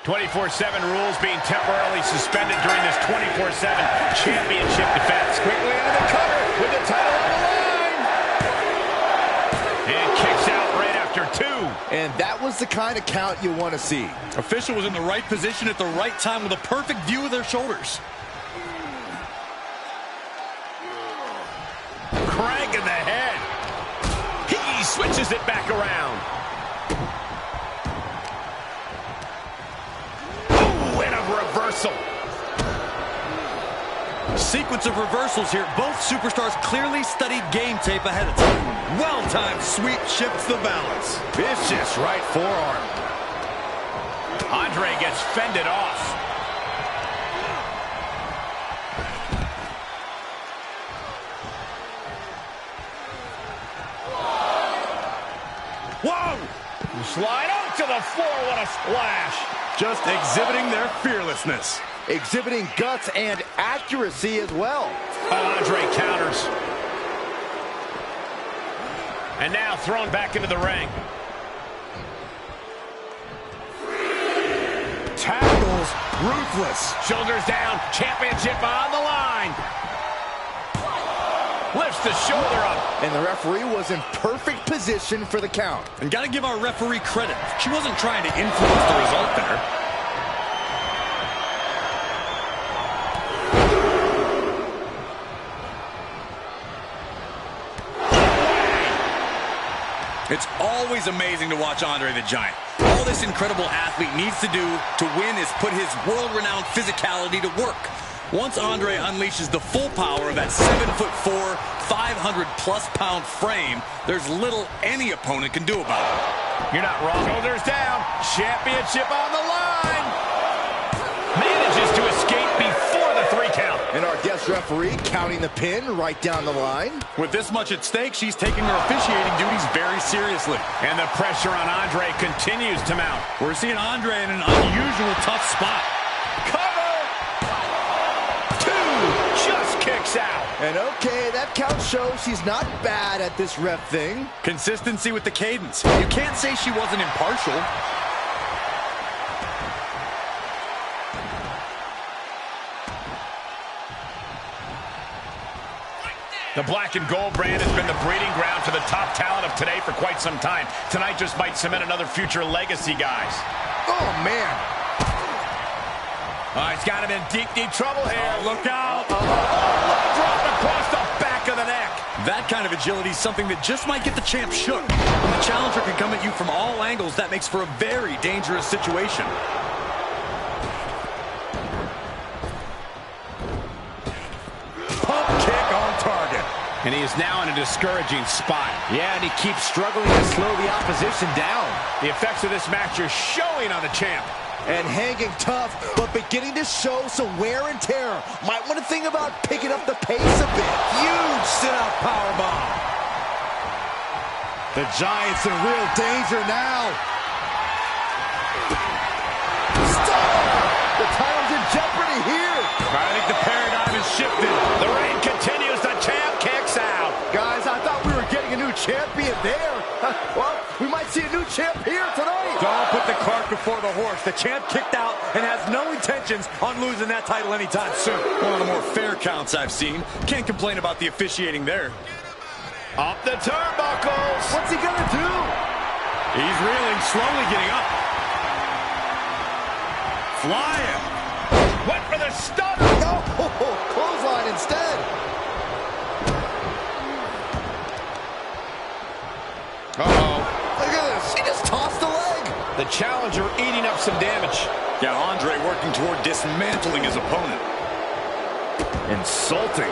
24/7 rules being temporarily suspended during this 24/7 championship defense. Quickly into the cover with the title on the line. And kicks out right after 2. And that was the kind of count you want to see. Official was in the right position at the right time with a perfect view of their shoulders. Crank in the head. He switches it back around. Reversal. Sequence of reversals here. Both superstars clearly studied game tape ahead of time. Well-timed sweep shifts the balance. Vicious right forearm. Andre gets fended off. Whoa! Slide out to the floor. What a splash. Just exhibiting their fearlessness. Exhibiting guts and accuracy as well. Andre counters. And now thrown back into the ring. Tackles, ruthless. Shoulders down, championship on the line. Lifts the shoulder up. And the referee was in perfect position for the count. And got to give our referee credit. She wasn't trying to influence the result there. It's always amazing to watch Andre the Giant. All this incredible athlete needs to do to win is put his world-renowned physicality to work. Once Andre unleashes the full power of that 7'4", 500-plus-pound frame, there's little any opponent can do about it. You're not wrong. Shoulders down. Championship on the line. Manages to escape before the 3 count. And our guest referee counting the pin right down the line. With this much at stake, she's taking her officiating duties very seriously. And the pressure on Andre continues to mount. We're seeing Andre in an unusual tough spot. Cover! 2 just kicks out. And okay, that count shows she's not bad at this ref thing. Consistency with the cadence. You can't say she wasn't impartial. The black and gold brand has been the breeding ground for the top talent of today for quite some time. Tonight just might cement another future legacy, guys. Oh, man. Oh, he's got him in deep, deep trouble here. Oh, look out. Drop across the back of the neck. That kind of agility is something that just might get the champ shook. When the challenger can come at you from all angles, that makes for a very dangerous situation. And he is now in a discouraging spot. Yeah, and he keeps struggling to slow the opposition down. The effects of this match are showing on the champ. And hanging tough, but beginning to show some wear and tear. Might want to think about picking up the pace a bit. Huge sit-out powerbomb. The Giant's in real danger now. Stop! The title's in jeopardy here. I think the paradigm has shifted. The reign continues. The champ kicks out. Guys, I thought we were getting a new champion there. Well, we might see a new champ here tonight. Don't put the cart before the horse. The champ kicked out and has no intentions on losing that title anytime soon. One of the more fair counts I've seen. Can't complain about the officiating there. Up the turnbuckles. What's he gonna do? He's reeling, slowly getting up. Flying. Went for the stunner. No, clothesline instead. Uh-oh. Look at this. He just tossed a leg. The challenger eating up some damage. Yeah, Andre working toward dismantling his opponent. Insulting.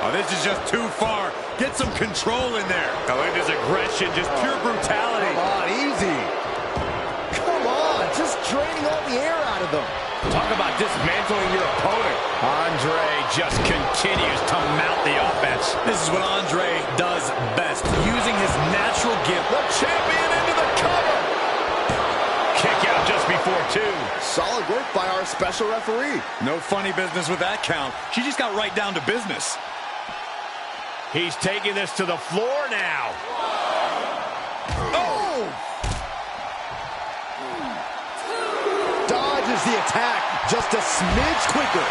Oh, this is just too far. Get some control in there. Oh, look at his aggression, just pure brutality. Come on, easy. Come on, just draining all the air out of them. Talk about dismantling your opponent. Andre just continues to mount the offense. This is what Andre does best, using his natural gift. The champion into the cover. Kick out just before 2. Solid work by our special referee. No funny business with that count. She just got right down to business. He's taking this to the floor now. Oh! evades the attack just a smidge quicker.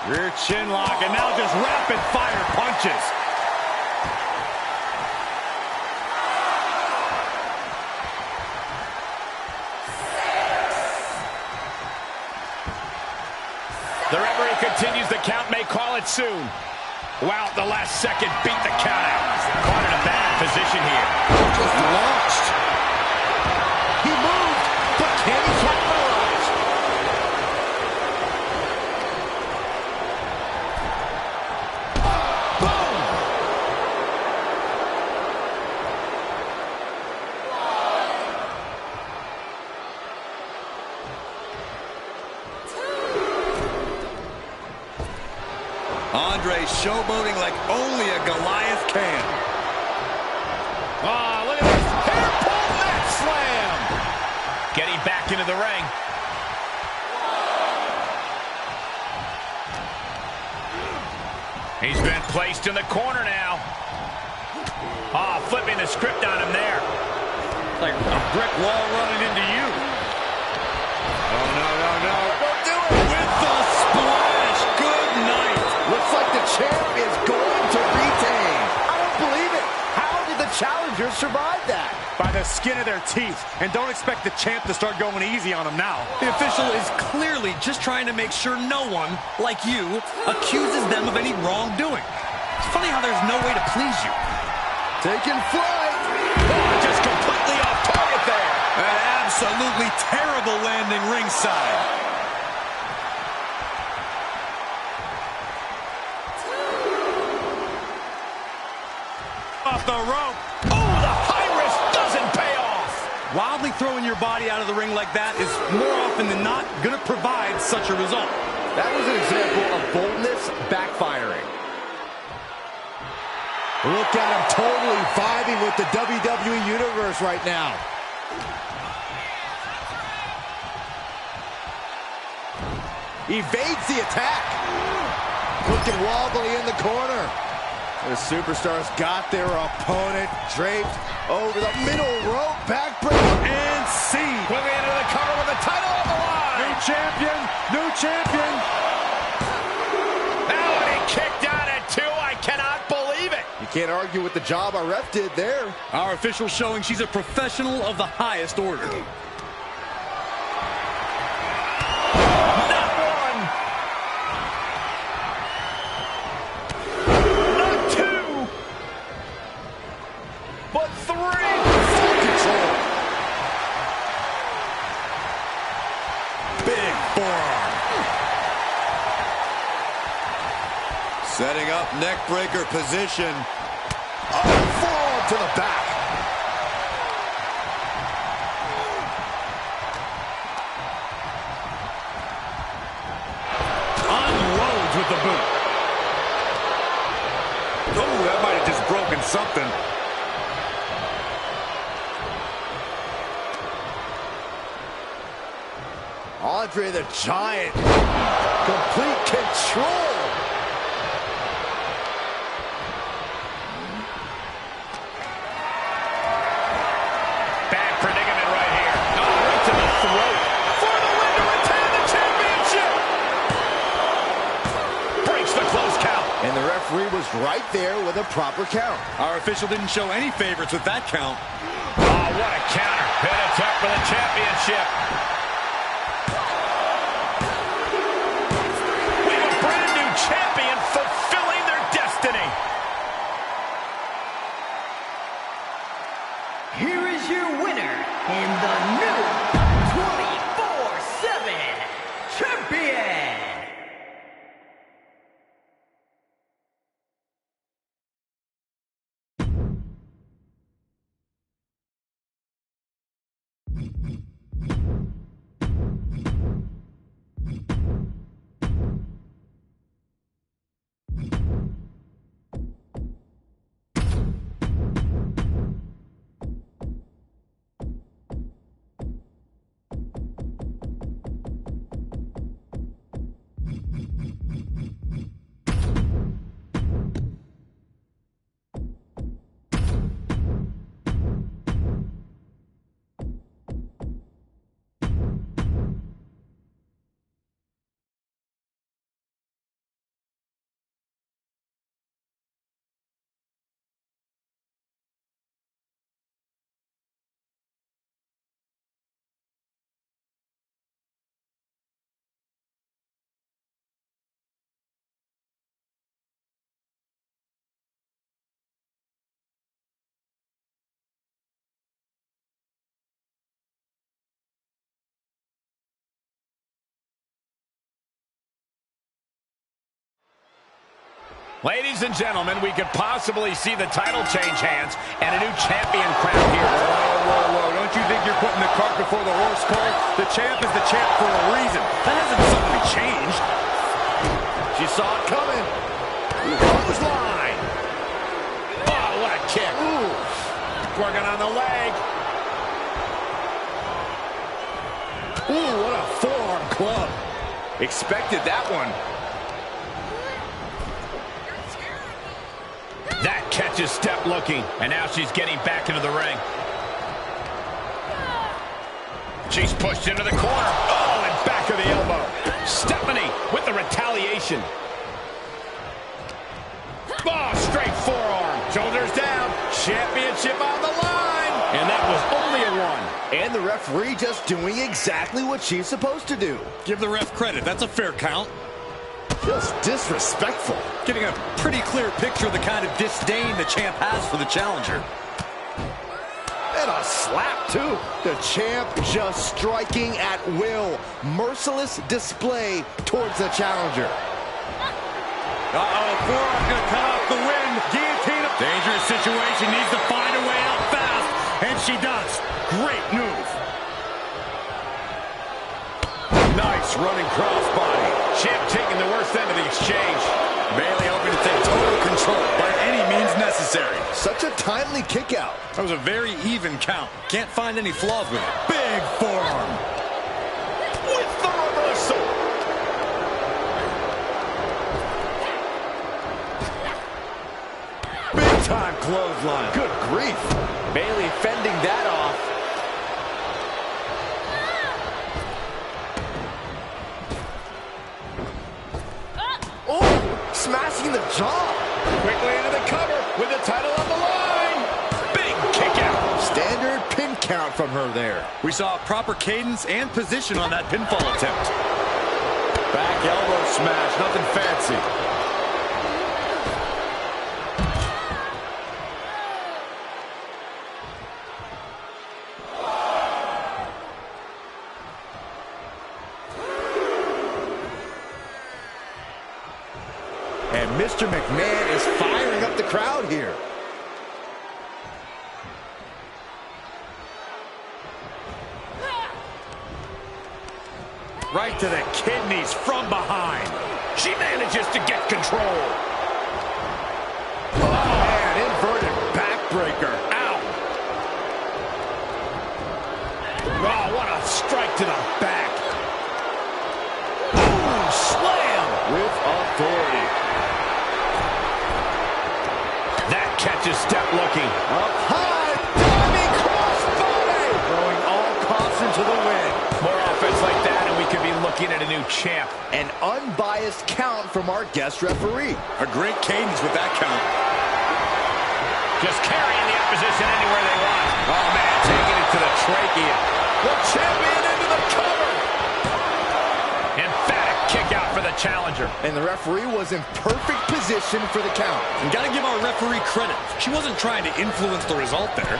Rear chin lock, and now just rapid fire punches. The referee continues the count, may call it soon. Wow, the last second beat the count out. Caught in a bad position here. Just launched. He moved, but can he capitalize? Boom! Andre showboating like only a Goliath can. Oh, look at this. Hair pull neck slam. Getting back into the ring. He's been placed in the corner now. Ah, flipping the script on him there. Like a brick wall running into you. Oh, no, no, no. Don't do it! With the splash. Good night. Looks like the champ is going to retain. I don't believe it. How did the challengers survive that? By the skin of their teeth. And don't expect the champ to start going easy on him now. The official is clearly just trying to make sure no one, like you, accuses them of any wrongdoing. It's funny how there's no way to please you. Taking flight. Oh, just completely off target there. An absolutely terrible landing ringside. Off the rope. Oh, the high risk doesn't pay off. Wildly throwing your body out of the ring like that is more often than not going to provide such a result. That was an example of boldness backfiring. Look at him totally vibing with the WWE Universe right now. Evades the attack. Looking wobbly in the corner. The superstars got their opponent draped over the middle rope, backbreaker, and see. Moving into the cover with the title on the line. New champion, new champion. Now he kicked out at 2. I cannot believe it. You can't argue with the job our ref did there. Our official showing she's a professional of the highest order. But 3. Full control. Big forearm. Setting up neck breaker position. Oh, forearm to the back. Unloads with the boot. Oh, that might have just broken something. Andre the Giant. Complete control. Bad predicament right here. Oh, right to the throat. For the win to retain the championship. Breaks the close count. And the referee was right there with a proper count. Our official didn't show any favorites with that count. Oh, what a counter. Pin attempt for the championship. We have a brand new champion fulfilling their destiny. Here is your winner and the new 24/7 champion. Ladies and gentlemen, we could possibly see the title change hands and a new champion crowned here. Whoa, whoa, whoa. Don't you think you're putting the cart before the horse, Cole? The champ is the champ for a reason. That hasn't suddenly changed. She saw it coming. Clothesline. Oh, what a kick. Ooh. Working on the leg. Ooh, what a forearm club. Expected that one. That catch is step looking, and now she's getting back into the ring. She's pushed into the corner. Oh, and back of the elbow. Stephanie with the retaliation. Oh, straight forearm. Shoulders down. Championship on the line. And that was only a one. And the referee just doing exactly what she's supposed to do. Give the ref credit. That's a fair count. Just disrespectful. Getting a pretty clear picture of the kind of disdain the champ has for the challenger. And a slap, too. The champ just striking at will. Merciless display towards the challenger. Uh-oh, forearm's gonna cut off the wind. Guillotine. Dangerous situation. Needs to find a way out fast. And she does. Great move. Nice running crossbody. Champ taking the worst end of the exchange. Bayley hoping to take total control by any means necessary. Such a timely kick out. That was a very even count. Can't find any flaws with it. Big forearm. With the reversal. Big time clothesline. Good grief. Bayley fending that off. Smashing the jaw. Quickly into the cover with the title on the line. Big kick out. Standard pin count from her there. We saw proper cadence and position on that pinfall attempt. Back elbow smash, nothing fancy. And Mr. McMahon is firing up the crowd here. Right to the kidneys from behind. She manages to get control. Oh, man, inverted backbreaker. Ow. Oh, what a strike to the back. Ooh, slam. With authority. That catches step looking. Up high, diving crossbody. Throwing all caution to the wind. More offense like that, and we could be looking at a new champ. An unbiased count from our guest referee. A great cadence with that count. Just carrying the opposition anywhere they want. Oh, man, taking it to the trachea. The champion into the cover. Emphatic kick out for the challenger. And the referee was in perfect position for the count. And gotta give our referee credit. She wasn't trying to influence the result there.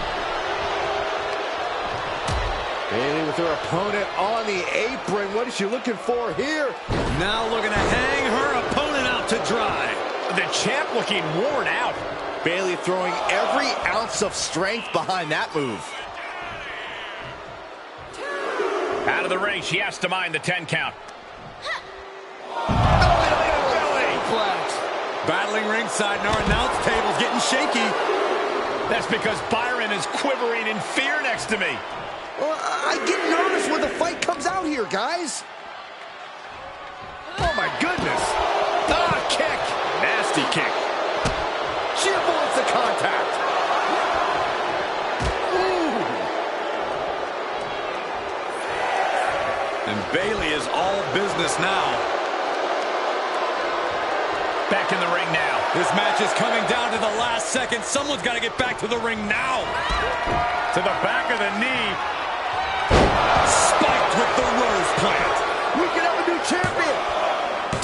Bayley with her opponent on the apron. What is she looking for here? Now looking to hang her opponent out to dry. The champ looking worn out. Bayley throwing every ounce of strength behind that move. Out of the ring, she has to mind the 10 count. Battling ringside, and our announce table's getting shaky. That's because Byron is quivering in fear next to me. Well, I get nervous when the fight comes out here, guys. Oh, my goodness. Ah, kick. Nasty kick. She avoids the contact. Ooh. And Bayley is all business now. Back in the ring now. This match is coming down to the last second. Someone's got to get back to the ring now. To the back of the knee. Spiked with the rose plant. We can have a new champion.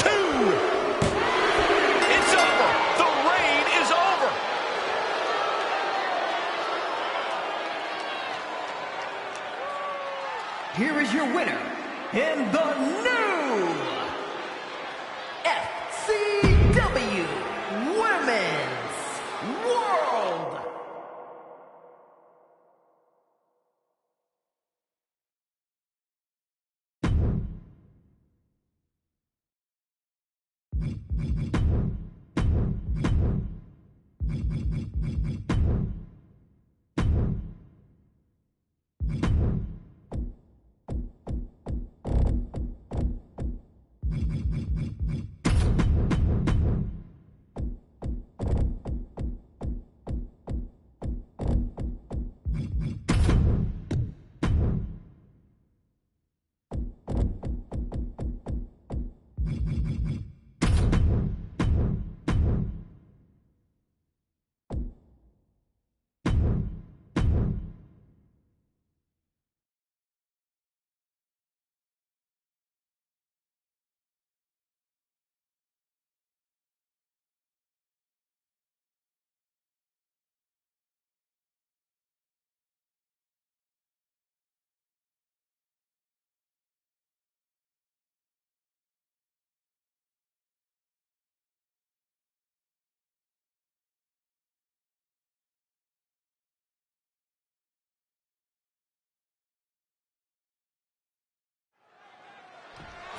2. It's over. The reign is over. Here is your winner, and the new FCW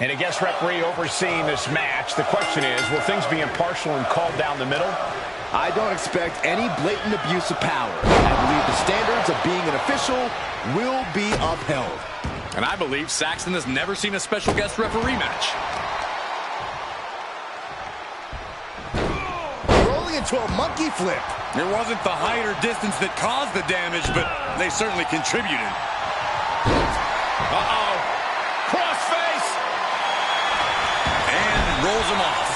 And a guest referee overseeing this match. The question is, will things be impartial and called down the middle? I don't expect any blatant abuse of power. I believe the standards of being an official will be upheld. And I believe Saxton has never seen a special guest referee match. Rolling into a monkey flip. It wasn't the height or distance that caused the damage, but they certainly contributed. Uh-oh. Crossface. And rolls him off.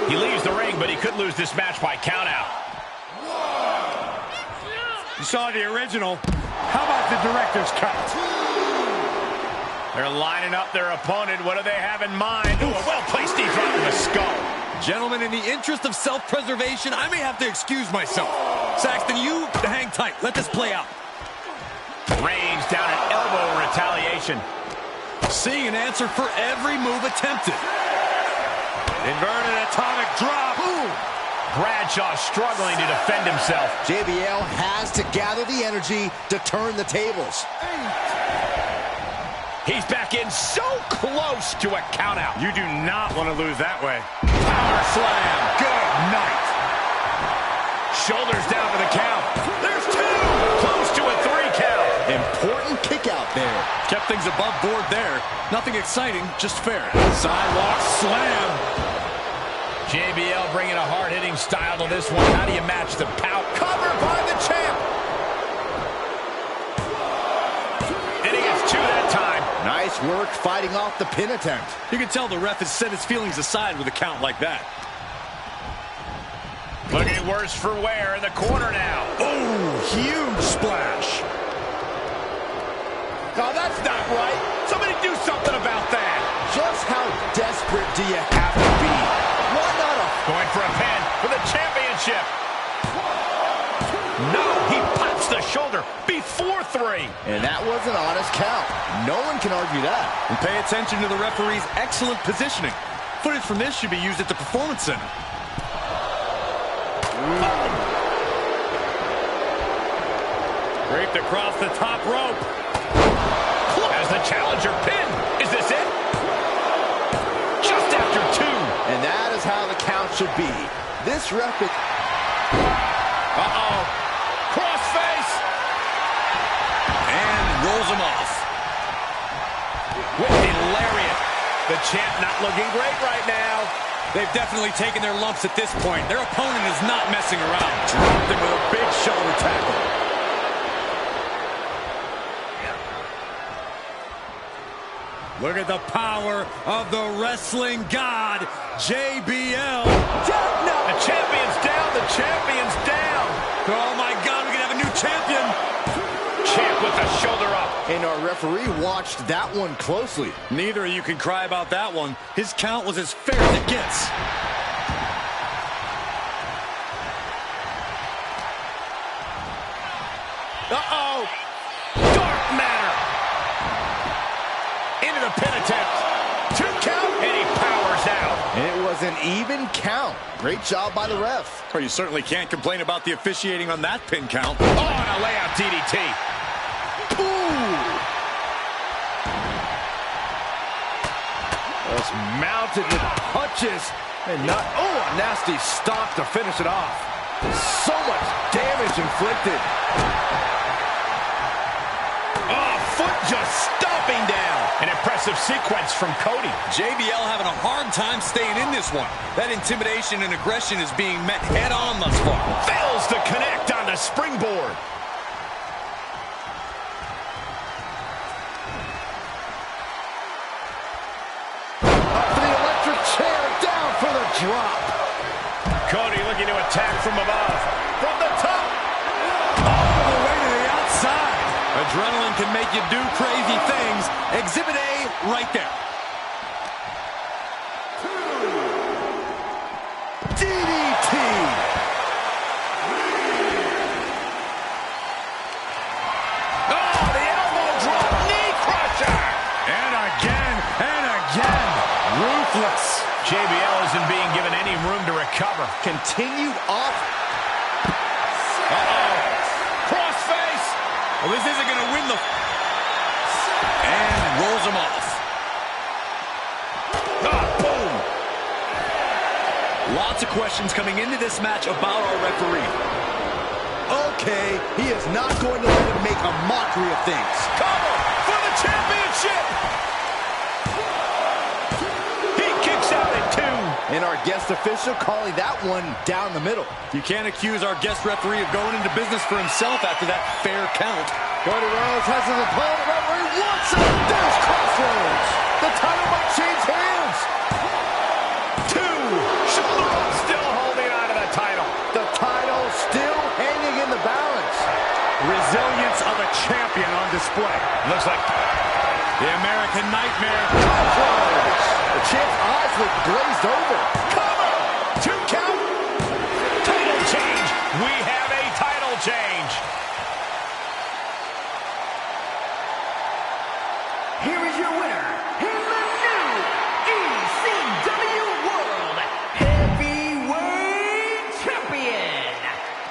He leaves the ring, but he could lose this match by countout. You saw the original. How about the director's cut? They're lining up their opponent. What do they have in mind? Ooh, a well-placed knee drop in the skull. Gentlemen, in the interest of self-preservation, I may have to excuse myself. Saxton, you hang tight. Let this play out. Range down an elbow in retaliation. Seeing an answer for every move attempted. Inverted atomic drop. Ooh. Bradshaw struggling to defend himself. JBL has to gather the energy to turn the tables. He's back in so close to a countout. You do not want to lose that way. Power slam. Good night. Shoulders down for the count. There's two. Close to a 3 count. Important kick out there. Kept things above board there. Nothing exciting, just fair. Sidewalk slam. JBL bringing a hard-hitting style to this one. How do you match the power? Covered by the champ. And he gets 2 that time. Nice work fighting off the pin attempt. You can tell the ref has set his feelings aside with a count like that. Looking worse for wear in the corner now. Oh, huge splash. Oh, that's not right. Somebody do something about that. Just how desperate do you have to be? Why not a... Going for a pin for the championship. No, he pops the shoulder before 3. And that was an honest count. No one can argue that. And pay attention to the referee's excellent positioning. Footage from this should be used at the Performance Center. Draped across the top rope. As the challenger pin. Is this it? Just after 2. And that is how the count should be. This ref... Uh-oh. Crossface. And rolls him off. With the lariat. The champ not looking great right now. They've definitely taken their lumps at this point. Their opponent is not messing around. Dropped him with a big shoulder tackle. Look at the power of the wrestling god, JBL. No, the champion's down. The champion's down. Oh, my God, we can have a new champion. Champ with the shoulder up. And our referee watched that one closely. Neither of you can cry about that one. His count was as fair as it gets. Uh-oh. Dark matter. Into the pin attempt. 2 count. And he powers out. And it was an even count. Great job by the ref. Well, you certainly can't complain about the officiating on that pin count. Oh, and a layout DDT. Just mounted with punches. And not... Oh, a nasty stop to finish it off. So much damage inflicted. Oh, foot just stomping down. An impressive sequence from Cody. JBL having a hard time staying in this one. That intimidation and aggression is being met head-on thus far. Fails to connect on the springboard. Up for the electric chair, down for the drop. Cody looking to attack from above. From the top. All the way to the outside. Adrenaline can make you do crazy things. Exhibit A right there. DDT. Oh, the elbow drop. Knee crusher. And again, and again. Ruthless. JBL isn't being cover. Continued off. Uh-oh. Crossface. Well, this isn't going to win the... And rolls him off. Boom. Lots of questions coming into this match about our referee. Okay, he is not going to let him make a mockery of things. Cover for the championship. He kicks out at 2. And our guest official calling that one down the middle. You can't accuse our guest referee of going into business for himself after that fair count. Cody Rhodes has his opponent. Referee wants it. There's Crossroads. The title might change hands. 2. Shoulder up, still holding on to the title. The title still hanging in the balance. Resilience of a champion on display. Looks like the American Nightmare. Crossroads. The champ's eyes look glazed over. Cover. 2 count. Title change. We have a title change. Here is your winner, in the new ECW World Heavyweight Champion,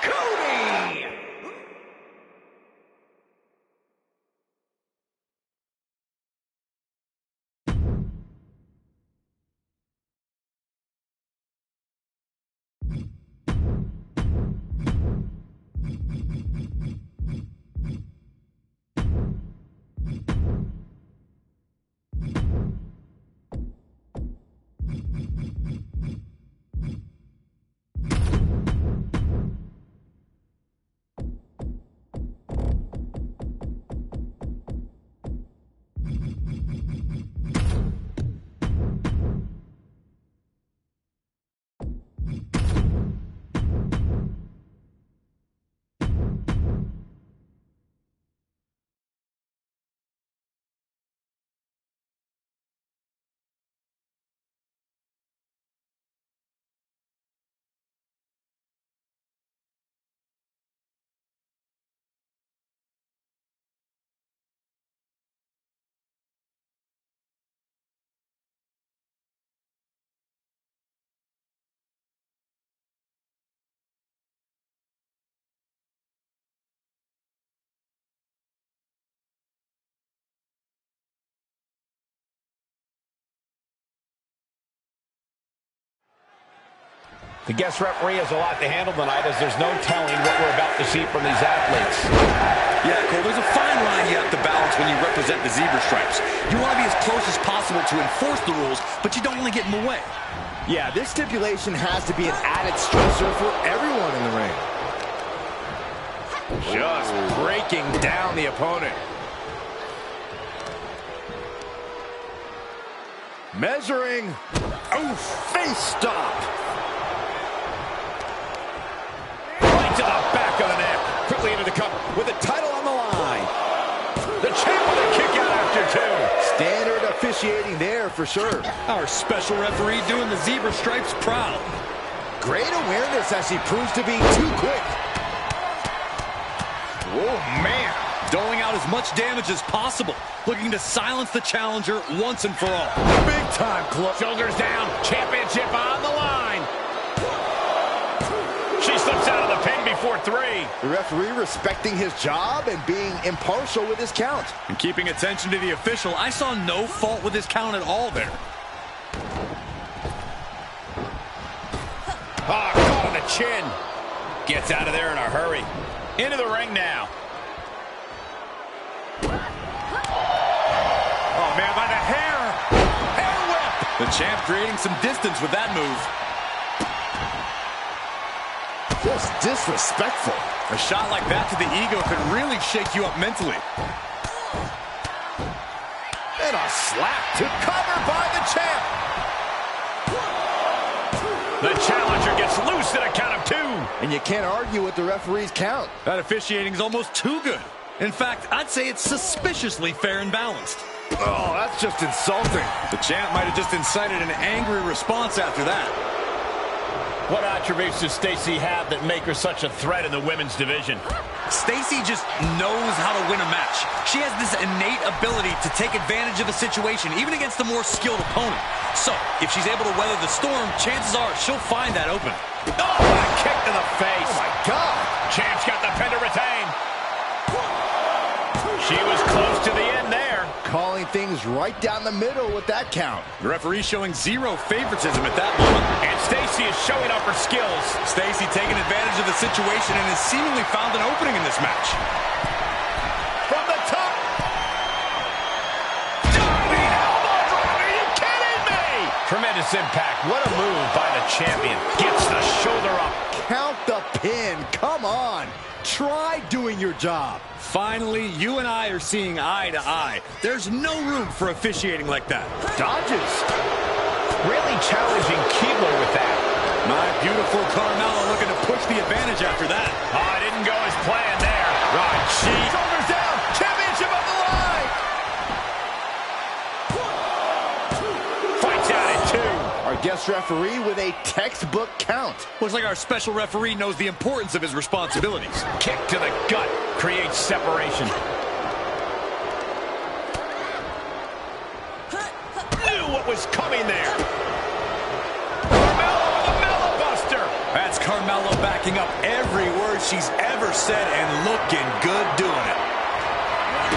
Cody! The guest referee has a lot to handle tonight, as there's no telling what we're about to see from these athletes. Yeah, Cole, there's a fine line you have to balance when you represent the zebra stripes. You want to be as close as possible to enforce the rules, but you don't want to get in the way. Yeah, this stipulation has to be an added stressor for everyone in the ring. Just breaking down the opponent. Measuring. Oh, face stop. Right to the back of the neck. Quickly into the cover with the title on the line. The champ with a kick out after 2. Standard officiating there for sure. Our special referee doing the zebra stripes proud. Great awareness as he proves to be too quick. Oh, man. Doling out as much damage as possible. Looking to silence the challenger once and for all. Big time club. Shoulders down. Championship on the line. She slips out of the pin before 3. The referee respecting his job and being impartial with his count. And keeping attention to the official, I saw no fault with his count at all there. Ah, caught on the chin. Gets out of there in a hurry. Into the ring now. Oh, man, by the hair. Hair whip. The champ creating some distance with that move. Just disrespectful. A shot like that to the ego could really shake you up mentally. And a slap to cover by the champ. The challenger gets loose at a count of 2. And you can't argue with the referee's count. That officiating is almost too good. In fact, I'd say it's suspiciously fair and balanced. Oh, that's just insulting. The champ might have just incited an angry response after that. What attributes does Stacy have that make her such a threat in the women's division? Stacy just knows how to win a match. She has this innate ability to take advantage of a situation, even against a more skilled opponent. So, if she's able to weather the storm, chances are she'll find that opening. Oh, what a kick to the face. Oh, my God. Champ's got the pin to retain. She was close to the end there. Calling things right down the middle with that count. The referee showing zero favoritism at that moment. And Stacy is showing off her skills. Stacy taking advantage of the situation and has seemingly found an opening in this match. From the top. Diving elbow drop. Are you kidding me? Tremendous impact. What a move by the champion. Gets the shoulder up. Count the pin. Come on. Try doing your job. Finally, you and I are seeing eye to eye. There's no room for officiating like that. Dodges. Really challenging Keebler with that. My beautiful Carmella looking to push the advantage after that. Oh, it didn't go as planned there. Right, she... Shoulders down. Championship on the line. Fights out at 2. Our guest referee with a textbook count. Looks like our special referee knows the importance of his responsibilities. Kick to the gut creates separation. Knew what was coming there. Carmella with a Mella Buster. That's Carmella backing up every word she's ever said and looking good doing it.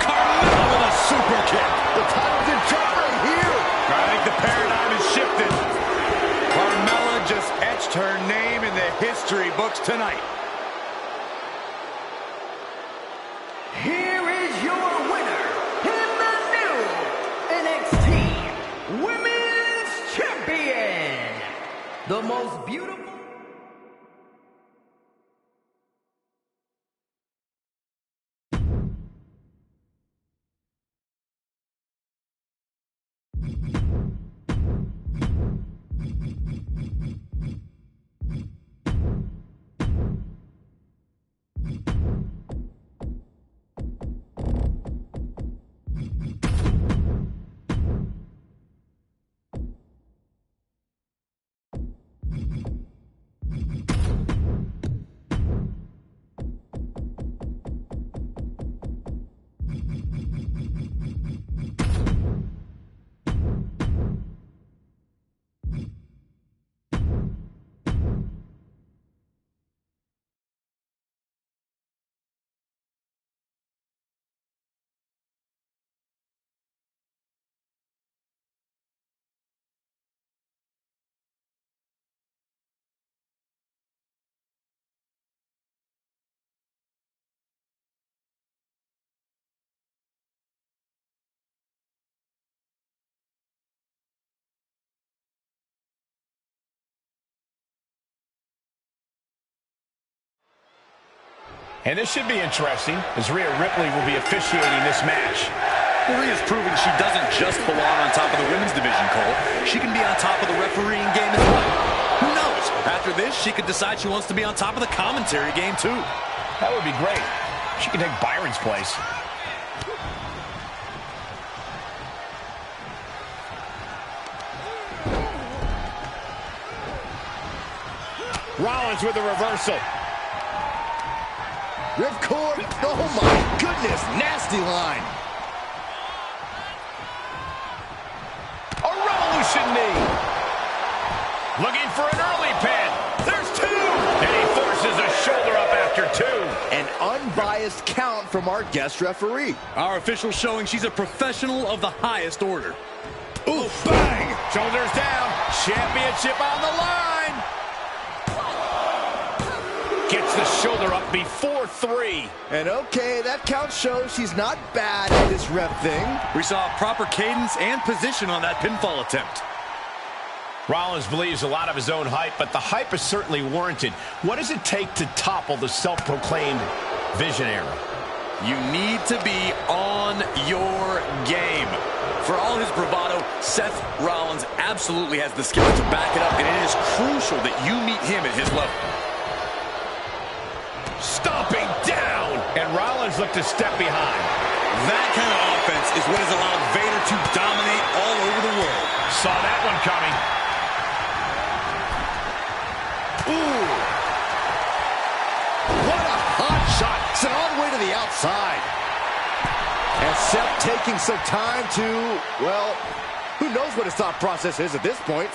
Carmella with a super kick. The title's in jeopardy here. I think the paradigm has shifted. Carmella just etched her name in the history books tonight. Here is your winner, in the new NXT Women's Champion, the most beautiful... And this should be interesting, as Rhea Ripley will be officiating this match. Well, Rhea's proven she doesn't just belong on top of the women's division, Cole. She can be on top of the refereeing game as well. Who knows? After this, she could decide she wants to be on top of the commentary game, too. That would be great. She can take Byron's place. Rollins with a reversal. Ripcord. Oh, my goodness. Nasty line. A revolution knee. Looking for an early pin. There's 2. And he forces a shoulder up after 2. An unbiased count from our guest referee. Our official showing she's a professional of the highest order. Ooh, bang. Shoulders down. Championship on the line. Gets the shoulder up before 3. And okay, that count shows she's not bad at this rep thing. We saw proper cadence and position on that pinfall attempt. Rollins believes a lot of his own hype, but the hype is certainly warranted. What does it take to topple the self-proclaimed visionary? You need to be on your game. For all his bravado, Seth Rollins absolutely has the skill to back it up, and it is crucial that you meet him at his level. Stomping down, and Rollins looked to step behind. That kind of offense is what has allowed Vader to dominate all over the world. Saw that one coming. Ooh. What a hot shot. It's an to the outside. And Seth taking some time to, well, who knows what his thought process is at this point.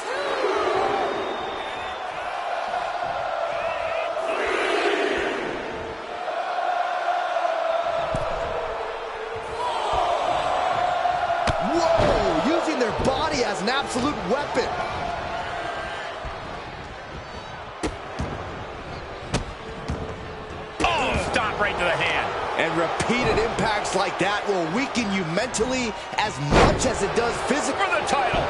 Whoa, using their body as an absolute weapon. Oh, stop right to the hand. And repeated impacts like that will weaken you mentally as much as it does physically. For the title.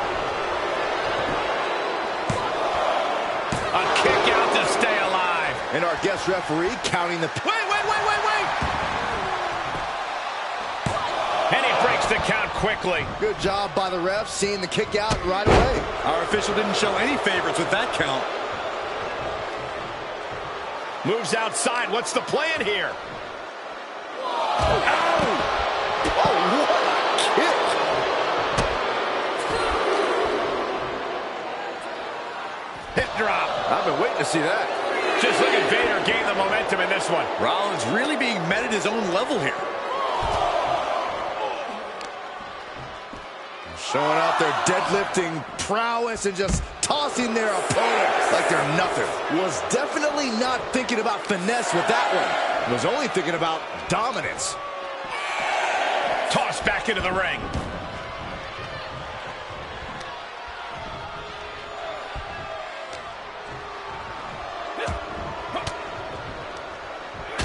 A kick out to stay alive. And our guest referee counting the... Wait. And he breaks the count quickly. Good job by the ref seeing the kick out right away. Our official didn't show any favorites with that count. Moves outside. What's the plan here? Oh, what a kick. Hip drop. I've been waiting to see that. Just look at Vader gain the momentum in this one. Rollins really being met at his own level here. Showing off their deadlifting prowess and just tossing their opponent like they're nothing. Was definitely not thinking about finesse with that one. Was only thinking about dominance. Tossed back into the ring.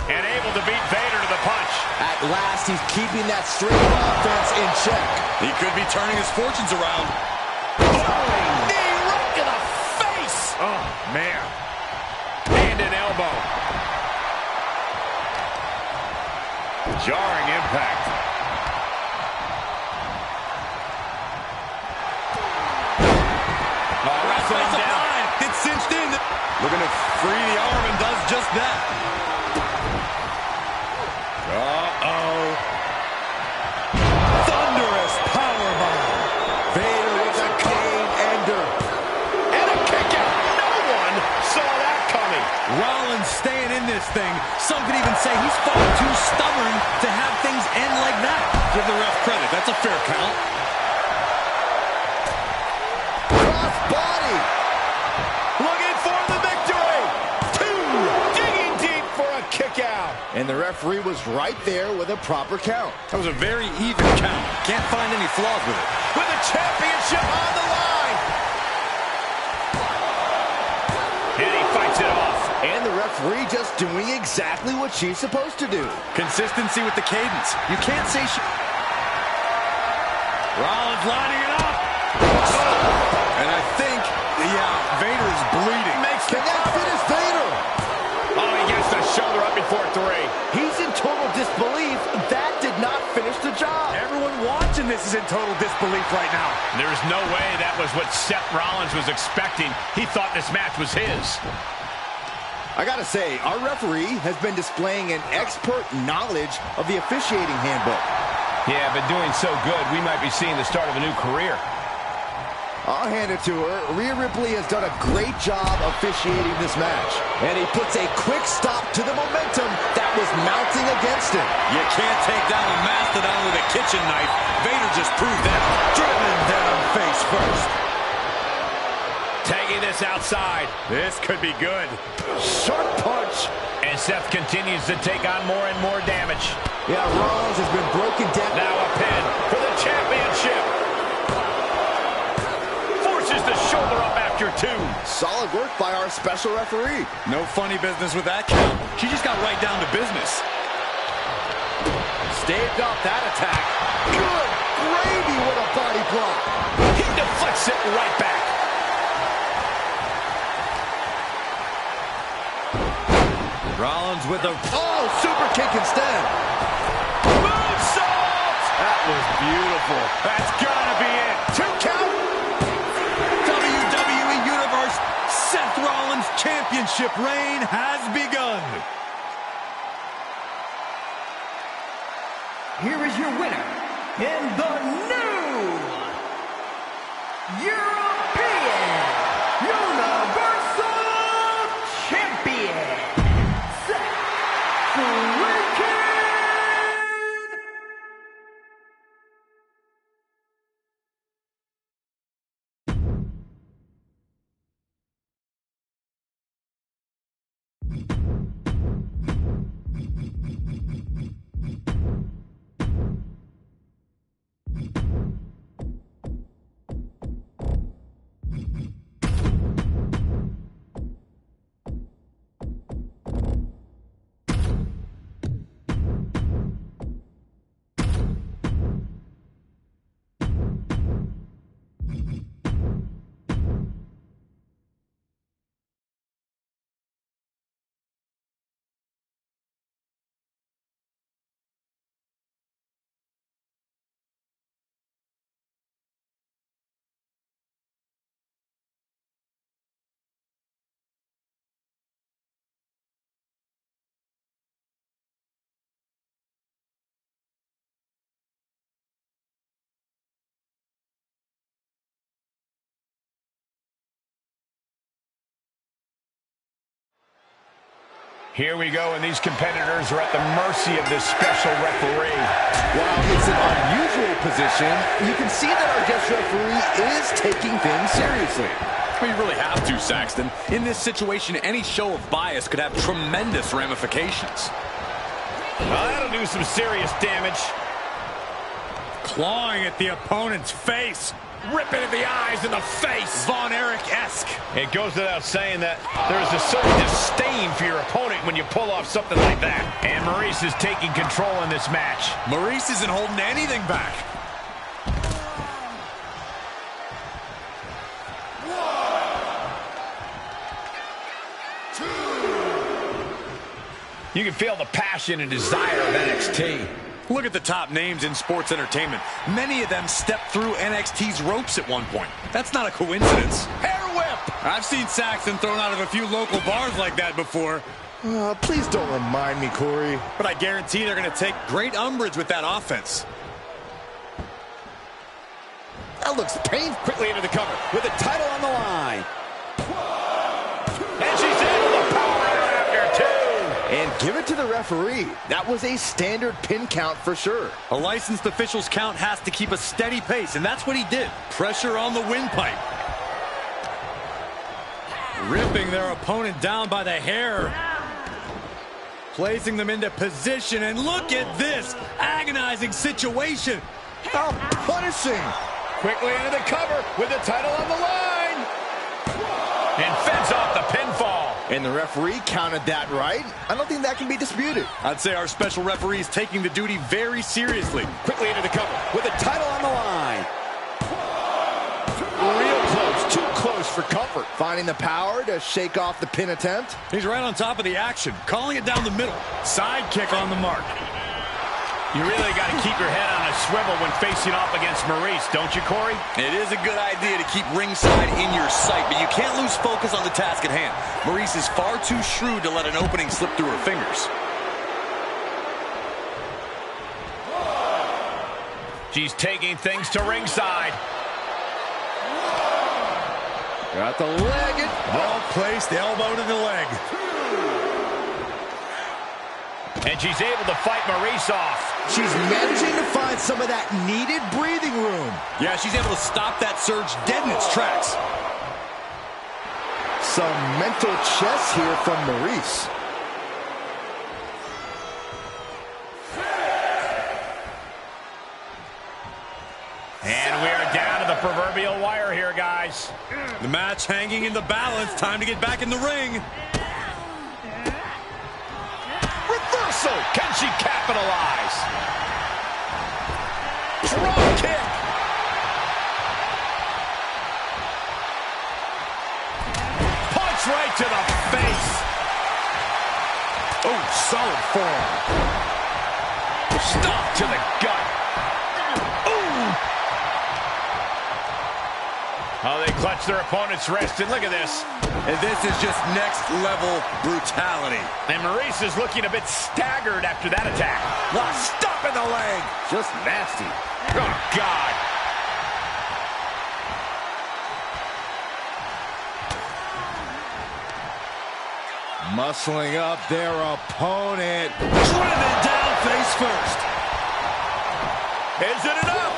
And able to beat Vader to the punch. At last, he's keeping that string of offense in check. He could be turning his fortunes around. Knee right to the face. Oh, man. Hand and elbow. Jarring impact. Wrestling down. It's cinched in. Looking to free the arm and does just that. Uh-oh. Thunderous powerbomb. Vader with a game ender. And a kick out. No one saw that coming. Rollins staying in this thing. Some could even say he's far too stubborn to have things end like that. Give the ref credit. That's a fair count. Cross body. Looking for the victory. 2. Digging deep for a kick out. And the referee was right there with a proper count. That was a very even count. Can't find any flaws with it. With the championship on the line. And he fights it off. And the referee just doing exactly what she's supposed to do. Consistency with the cadence. You can't say Rollins lining it up. And I think, Vader is bleeding. Can that finish Vader? Oh, he gets the shoulder up before 3. He's in total disbelief. That did not finish the job. Everyone watching this is in total disbelief right now. There's no way that was what Seth Rollins was expecting. He thought this match was his. I gotta say, our referee has been displaying an expert knowledge of the officiating handbook. Yeah, but doing so good, we might be seeing the start of a new career. I'll hand it to her. Rhea Ripley has done a great job officiating this match. And he puts a quick stop to the momentum that was mounting against him. You can't take down a mastodon with a kitchen knife. Vader just proved that. Driven down face first. Taking this outside. This could be good. Sharp punch. And Seth continues to take on more and more damage. Yeah, Rollins has been broken down. Now a pin for the championship. Forces the shoulder up after 2. Solid work by our special referee. No funny business with that count. She just got right down to business. Staved off that attack. Good gravy, what a body block. He deflects it right back. Rollins with a... Oh, super kick instead. Moonsault! That was beautiful. That's gotta be it. 2 count. WWE Universe Seth Rollins championship reign has begun. Here is your winner, and the new European Universal Champion, Seth freaking Here we go, and these competitors are at the mercy of this special referee. While it's an unusual position, you can see that our guest referee is taking things seriously. Well, you really have to, Saxton. In this situation, any show of bias could have tremendous ramifications. Well, that'll do some serious damage. Clawing at the opponent's face. Ripping at the eyes and the face. Von Erich-esque. It goes without saying that there's a certain disdain for your opponent when you pull off something like that. And Maurice is taking control in this match. Maurice isn't holding anything back. You can feel the passion and desire of NXT. Look at the top names in sports entertainment. Many of them stepped through NXT's ropes at one point. That's not a coincidence. Hair whip! I've seen Saxton thrown out of a few local bars like that before. Please don't remind me, Corey. But I guarantee they're going to take great umbrage with that offense. That looks painful. Quickly into the cover with the title on the line. And she's able to power her after two. And give it to the referee. That was a standard pin count for sure. A licensed official's count has to keep a steady pace, and that's what he did. Pressure on the windpipe. Ripping their opponent down by the hair. Placing them into position, and look at this agonizing situation. How punishing. Quickly into the cover with the title on the line. And fends off the pinfall. And the referee counted that right. I don't think that can be disputed. I'd say our special referee is taking the duty very seriously. Quickly into the cover with the title on the line. Real close, too close for comfort. Finding the power to shake off the pin attempt. He's right on top of the action, calling it down the middle. Side kick on the mark. You really got to keep your head on a swivel when facing off against Maurice, don't you, Corey? It is a good idea to keep ringside in your sight, but you can't lose focus on the task at hand. Maurice is far too shrewd to let an opening slip through her fingers. She's taking things to ringside. Got the leg. Well-placed elbow to the leg. And she's able to fight Maurice off. She's managing to find some of that needed breathing room. Yeah, she's able to stop that surge dead in its tracks. Some mental chess here from Maurice. And we are down to the proverbial wire here, guys. The match hanging in the balance. Time to get back in the ring. Reversal. Can she capitalize? Drop kick. Punch right to the face. Oh, solid form. Stop to the gut. Oh, they clutch their opponent's wrist, and look at this. And this is just next-level brutality. And Maurice is looking a bit staggered after that attack. Stop in the leg. Just nasty. Oh, God. Muscling up their opponent. Driven down face first. Is it enough?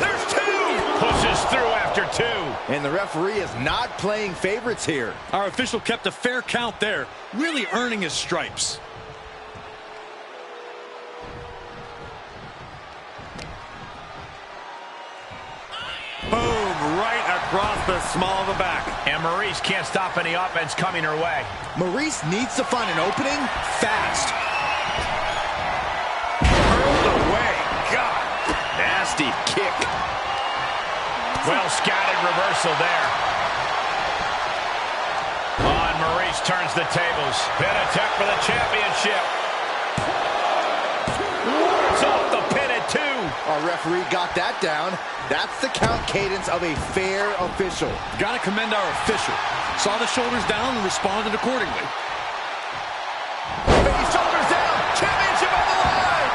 There's two. Pushes through after two. And the referee is not playing favorites here. Our official kept a fair count there, really earning his stripes. Boom, right across the small of the back. And Maurice can't stop any offense coming her way. Maurice needs to find an opening fast. Hurled away. God. Nasty kick. Well scouted reversal there. On Maurice turns the tables. Pin attempt for the championship. Wards off the pin at two. Our referee got that down. That's the count cadence of a fair official. Got to commend our official. Saw the shoulders down and responded accordingly. Baby shoulders down. Championship on the line.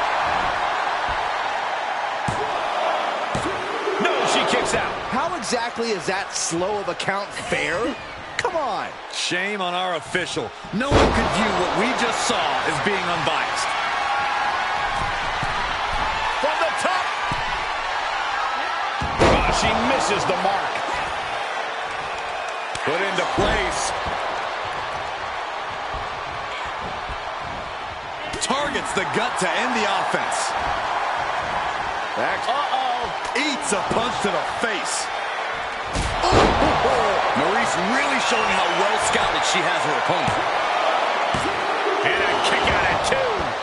No, she kicks out. How exactly is that slow of a count fair? Come on. Shame on our official. No one could view what we just saw as being unbiased. From the top. Oh, she misses the mark. Put into place. Targets the gut to end the offense. Eats a punch to the face. Maurice really showing how well scouted she has her opponent. And a kick out at 2.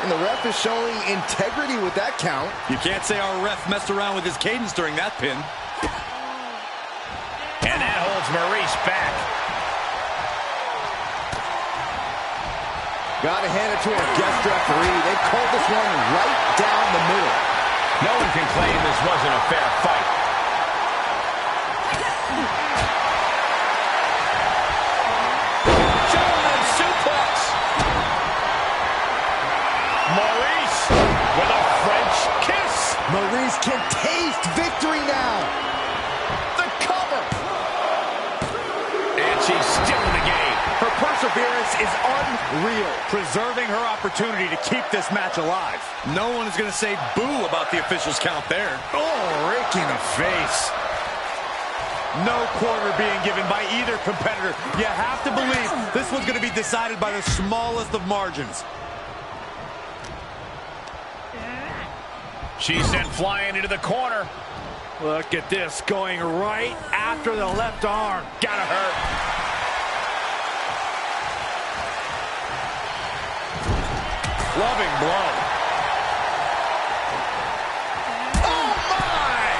And the ref is showing integrity with that count. You can't say our ref messed around with his cadence during that pin. And that holds Maurice back. Gotta hand it to our guest referee. They called this one right down the middle. No one can claim this wasn't a fair fight. German suplex. Maurice with a French kiss. Maurice can taste victory now. The cover. And she's still in the game. Her perseverance is unreal. Preserving her opportunity to keep this match alive. No one is going to say boo about the official's count there. Oh, raking the face. No quarter being given by either competitor. You have to believe this one's going to be decided by the smallest of margins. She's sent flying into the corner. Look at this, going right after the left arm. Gotta hurt. Loving blow. Oh, my!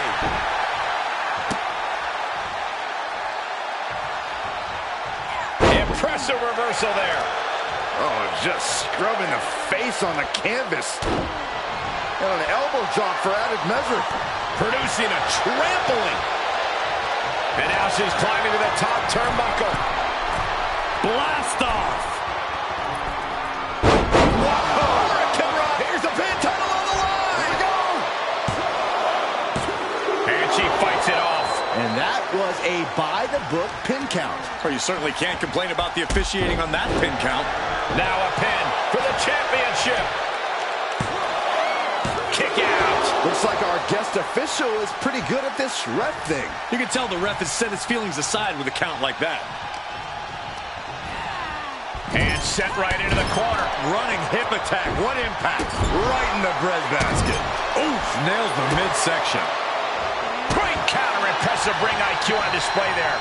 Impressive reversal there. Oh, just scrubbing the face on the canvas. And an elbow drop for added measure. Producing a trampling. And now she's climbing to the top turnbuckle. Blast off. Here's the pin, title on the line. Here we go. And she fights it off. And that was a by-the-book pin count. Well, you certainly can't complain about the officiating on that pin count. Now a pin for the championship. Kick out. Looks like our guest official is pretty good at this ref thing. You can tell the ref has set his feelings aside with a count like that. And sent right into the corner. Running hip attack. What impact? Right in the breadbasket. Oof, nails the midsection. Great counter. Impressive ring IQ on display there.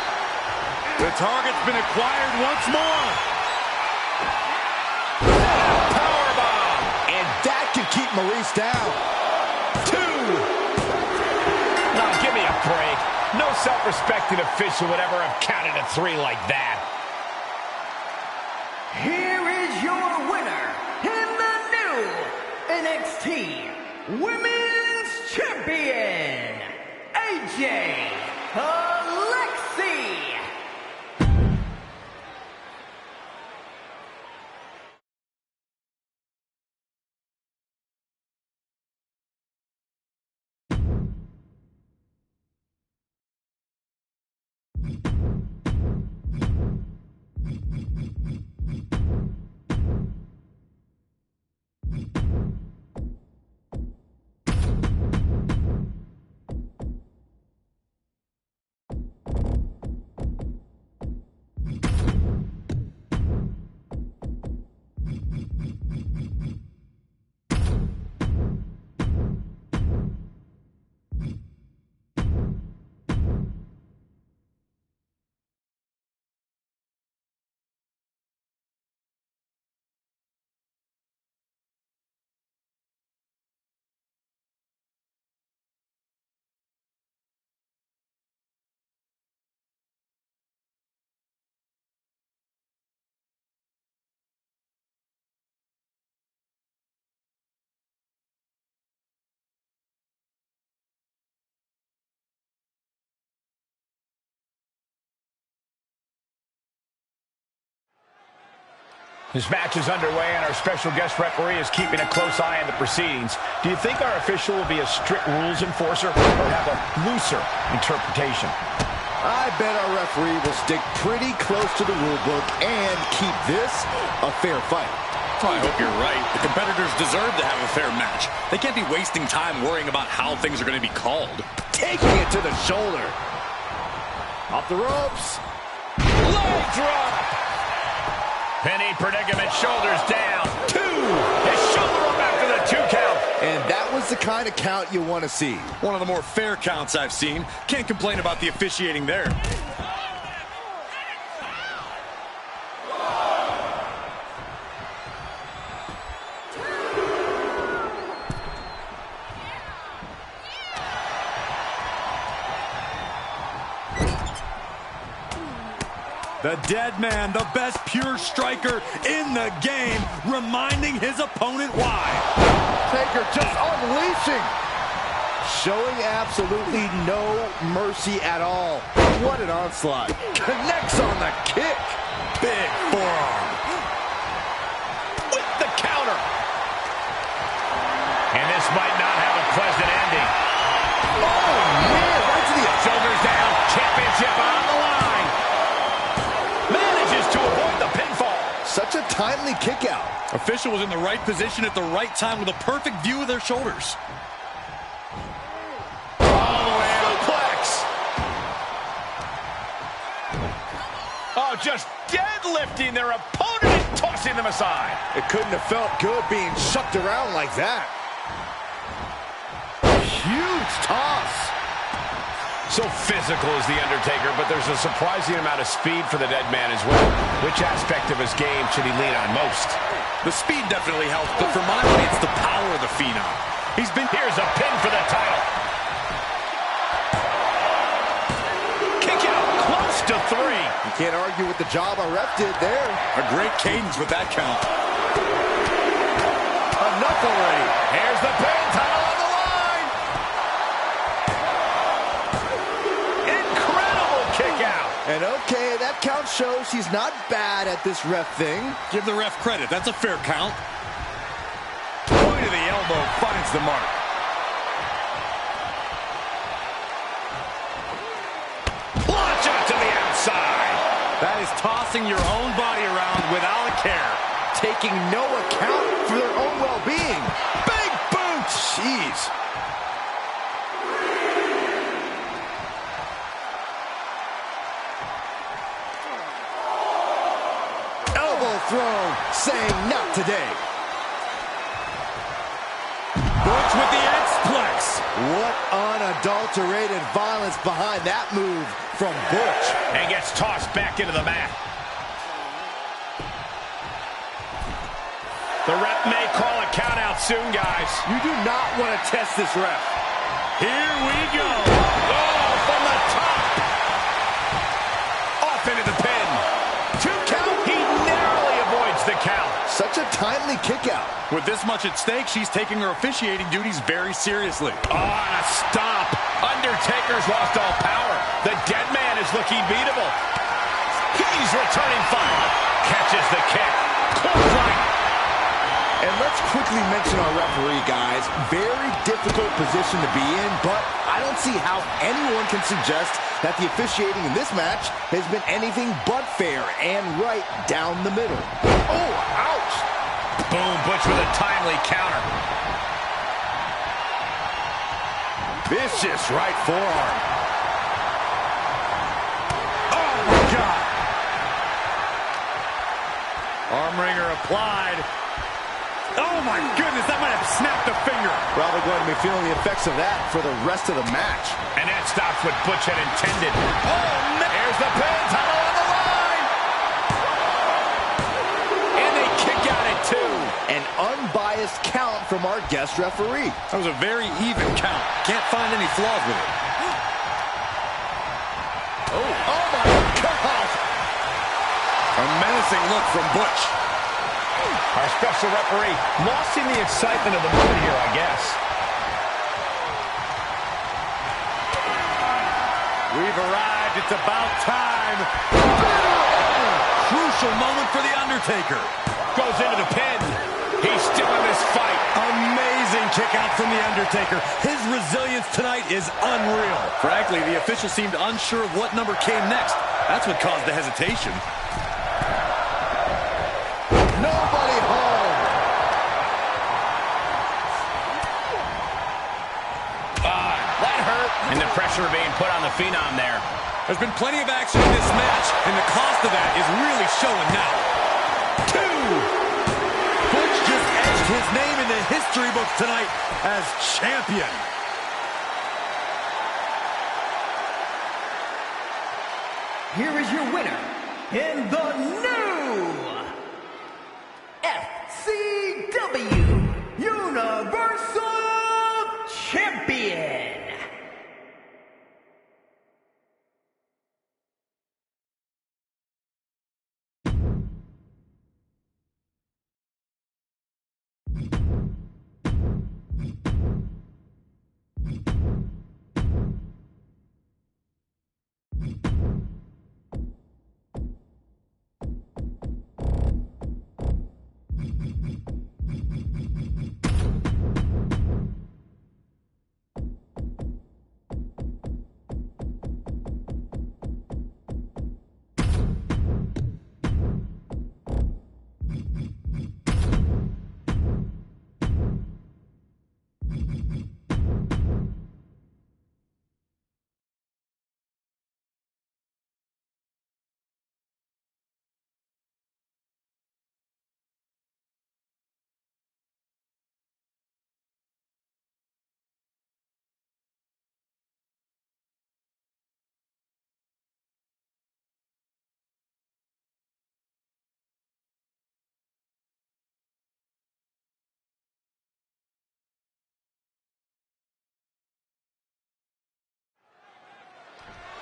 The target's been acquired once more. Powerbomb. And that can keep Maurice down. 2. Now give me a break. No self-respecting official would ever have counted a 3 like that. Here is your winner in the new NXT Women's Champion, AJ Alexi. This match is underway, and our special guest referee is keeping a close eye on the proceedings. Do you think our official will be a strict rules enforcer or have a looser interpretation? I bet our referee will stick pretty close to the rule book and keep this a fair fight. I hope you're right. The competitors deserve to have a fair match. They can't be wasting time worrying about how things are going to be called. Taking it to the shoulder. Off the ropes. Leg drop. Penny predicament, shoulders down. 2. His shoulder up after the 2 count. And that was the kind of count you want to see. One of the more fair counts I've seen. Can't complain about the officiating there. The dead man, the best pure striker in the game, reminding his opponent why. Taker just unleashing. Showing absolutely no mercy at all. What an onslaught. Connects on the kick. Big forearm. With the counter. And this might not have a pleasant ending. Oh, man, right to the shoulders down. Championship on the line. Manages to avoid the pinfall. Such a timely kick out. Official was in the right position at the right time with a perfect view of their shoulders. Oh, just deadlifting their opponent and tossing them aside. It couldn't have felt good being shucked around like that. Huge toss. So physical is The Undertaker, but there's a surprising amount of speed for the dead man as well. Which aspect of his game should he lean on most? The speed definitely helps, but for my money, it's the power of the Phenom. Here's a pin for the title. Kick out, close to 3. You can't argue with the job our ref did there. A great cadence with that count. Enough already. Here's the pin, title on the line. Incredible kick out. And okay, that count shows he's not bad at this ref thing. Give the ref credit. That's a fair count. Point of the elbow finds the mark. Launch out to the outside. That is tossing your own body around without a care. Taking no account for their own well-being. Big boot. Jeez. Elbow thrown, saying not today. Butch with the X-Plex. What unadulterated violence behind that move from Butch. And gets tossed back into the mat. The ref may call a count out soon, guys. You do not want to test this ref. Here we go. Oh, from the top. Off into the pin. 2 count. He narrowly avoids the count. Such a timely kick out. With this much at stake, she's taking her officiating duties very seriously. Oh, and a stomp. Undertaker's lost all power. The dead man is looking beatable. He's returning fire. Catches the kick. Clothesline. And let's quickly mention our referee, guys. Very difficult position to be in, but I don't see how anyone can suggest that the officiating in this match has been anything but fair and right down the middle. Oh, ouch! Boom, Butch with a timely counter. Vicious right forearm. Oh, my God. Arm wringer applied. Oh, my goodness, that might have snapped a finger. Probably going to be feeling the effects of that for the rest of the match. And that stops what Butch had intended. Oh, man. Here's the pin, title on the line. And they kick out at 2. An unbiased count from our guest referee. That was a very even count. Can't find any flaws with it. Oh my God. A menacing look from Butch. Our special referee lost in the excitement of the moment here, I guess. We've arrived. It's about time. Crucial moment for The Undertaker. Goes into the pin. He's still in this fight. Amazing kick out from The Undertaker. His resilience tonight is unreal. Frankly, the official seemed unsure of what number came next. That's what caused the hesitation. Nobody home. That hurt. And the pressure being put on the Phenom there. There's been plenty of action in this match, and the cost of that is really showing now. 2! Butch just etched his name in the history books tonight as champion. Here is your winner, in the new FCW Universal Champion.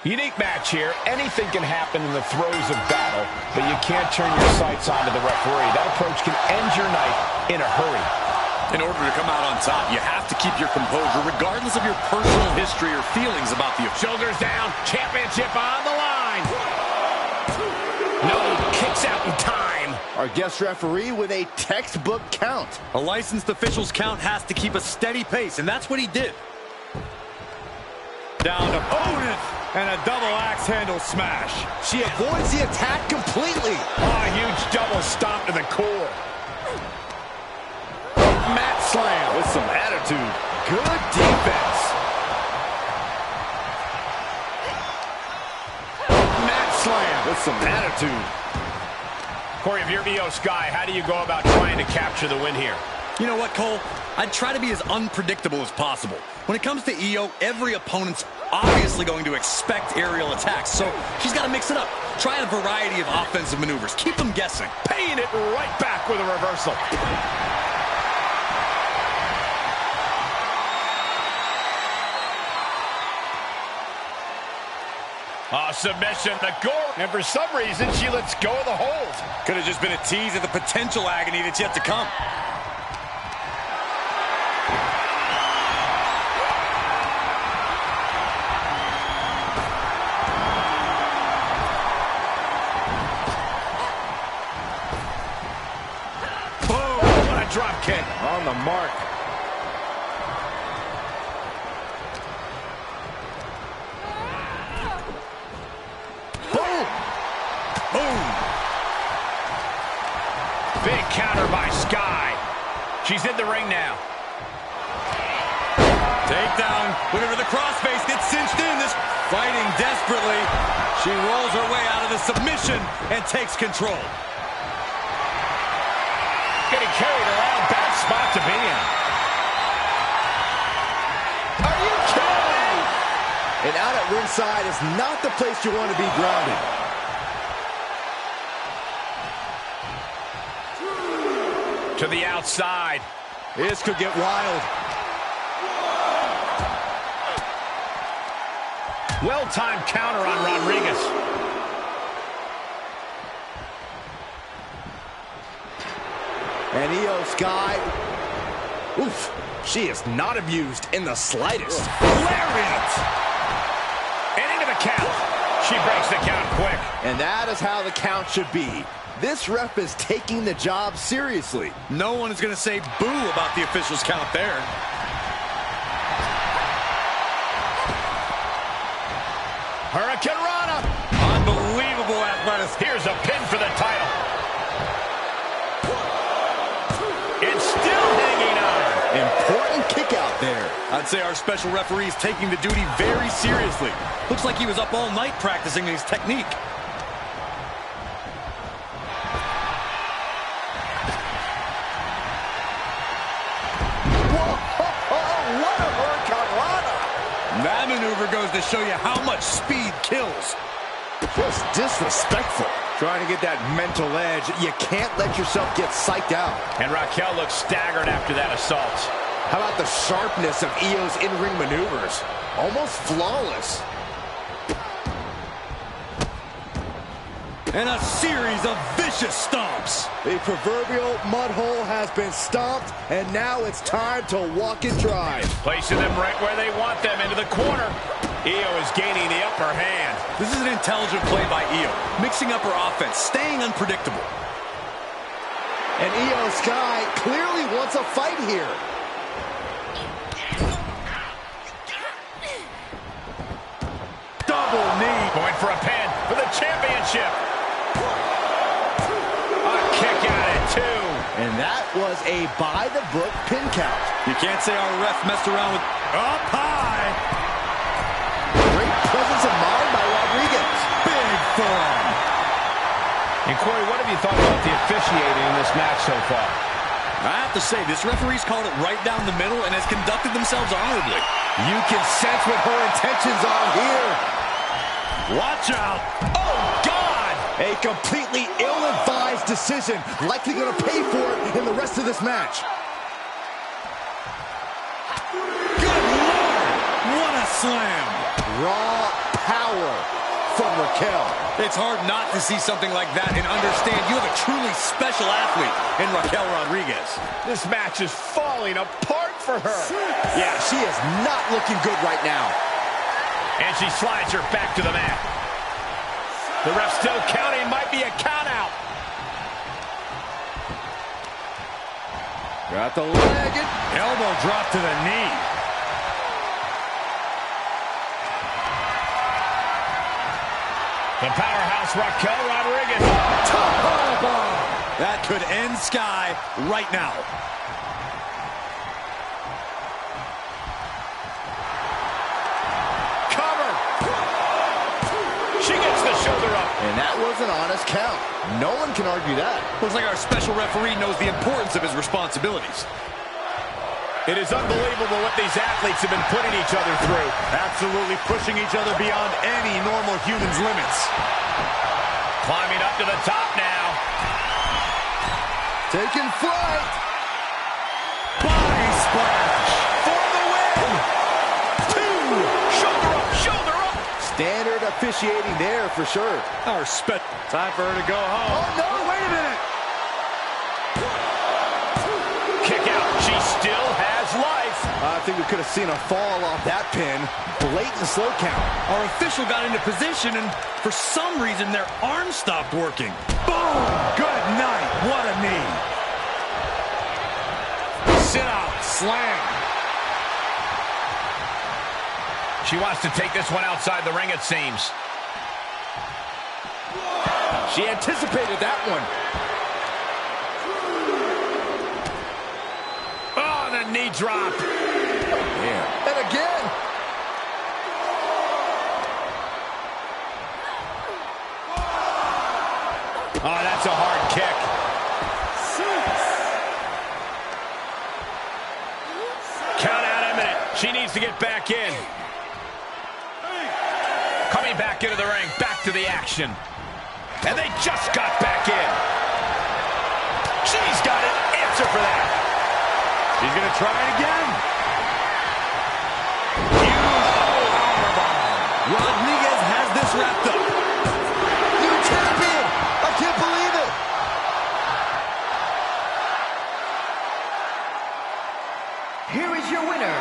Unique match here. Anything can happen in the throes of battle, but you can't turn your sights onto the referee. That approach can end your night in a hurry. In order to come out on top, you have to keep your composure, regardless of your personal history or feelings about the... Shoulders down, championship on the line. No, kicks out in time. Our guest referee with a textbook count. A licensed official's count has to keep a steady pace, and that's what he did. Down opponent, and a double axe handle smash. She avoids the attack completely. Oh, a huge double stomp to the core. Mat slam with some attitude. Good defense. Mat slam with some attitude. Corey, if you're Io Sky, how do you go about trying to capture the win here? You know what, Cole? I'd try to be as unpredictable as possible. When it comes to Io, every opponent's obviously going to expect aerial attacks, so she's got to mix it up. Try a variety of offensive maneuvers. Keep them guessing. Paying it right back with a reversal. Submission, the gore, and for some reason, she lets go of the hold. Could have just been a tease of the potential agony that's yet to come. Boom, what a drop kick. On the mark. Boom! Big counter by Sky. She's in the ring now. Takedown. Looking for the crossface. Gets cinched in. This fighting desperately. She rolls her way out of the submission and takes control. Getting carried around. Bad spot to be in. Are you kidding? And out at ringside is not the place you want to be grounded. To the outside. This could get wild. Well-timed counter on Rodriguez. And Io Sky, oof, she is not abused in the slightest. Lariat! And into the count. She breaks the count quick. And that is how the count should be. This ref is taking the job seriously. No one is going to say boo about the official's count there. Hurricane Rana. Unbelievable athleticism. Here's a pin for the title. It's still hanging on. Important kick out there. I'd say our special referee is taking the duty very seriously. Looks like he was up all night practicing his technique. What a Hurricane Rana! That maneuver goes to show you how much speed kills. Just disrespectful. Trying to get that mental edge. You can't let yourself get psyched out. And Raquel looks staggered after that assault. How about the sharpness of Io's in-ring maneuvers? Almost flawless. And a series of vicious stomps. The proverbial mud hole has been stomped, and now it's time to walk it dry. Placing them right where they want them, into the corner. Io is gaining the upper hand. This is an intelligent play by Io, mixing up her offense, staying unpredictable. And Io Sky clearly wants a fight here. Double knee. Going for a pin for the championship. A kick out at 2. And that was a by-the-book pin count. You can't say our ref messed around with up high. Great presence of mind by Rodriguez. Big forearm. And Corey, what have you thought about the officiating in this match so far? I have to say, this referee's called it right down the middle and has conducted themselves honorably. You can sense what her intentions are here. Watch out. Oh, God! A completely ill-advised decision. Likely going to pay for it in the rest of this match. Good Lord! What a slam! Raw power from Raquel. It's hard not to see something like that and understand you have a truly special athlete in Raquel Rodriguez. This match is falling apart for her. Yeah, she is not looking good right now. And she slides her back to the mat. The ref still counting, might be a count out. Got the leg. Elbow drop to the knee. The powerhouse Raquel Rodriguez. That could end Sky right now. Cover. She gets the shoulder up. And that was an honest count. No one can argue that. Looks like our special referee knows the importance of his responsibilities. It is unbelievable what these athletes have been putting each other through. Absolutely pushing each other beyond any normal human's limits. Climbing up to the top now. Taking flight. Body splash. For the win. 2. Shoulder up, shoulder up. Standard officiating there for sure. Our time for her to go home. Oh, no, wait a minute. Kick out. She still has life. I think we could have seen a fall off that pin. Blatant slow count. Our official got into position, and for some reason, their arm stopped working. Boom! Good night. What a knee. Sit out. Slam. She wants to take this one outside the ring, it seems. She anticipated that one. Oh, the knee drop. Yeah. And again. Oh, that's a hard kick. 6. Count out imminent. She needs to get back in. Coming back into the ring, back to the action. And they just got back in. She's got an answer for that. She's going to try it again. Powerbomb. Rodriguez has this wrapped up. New champion. I can't believe it. Here is your winner,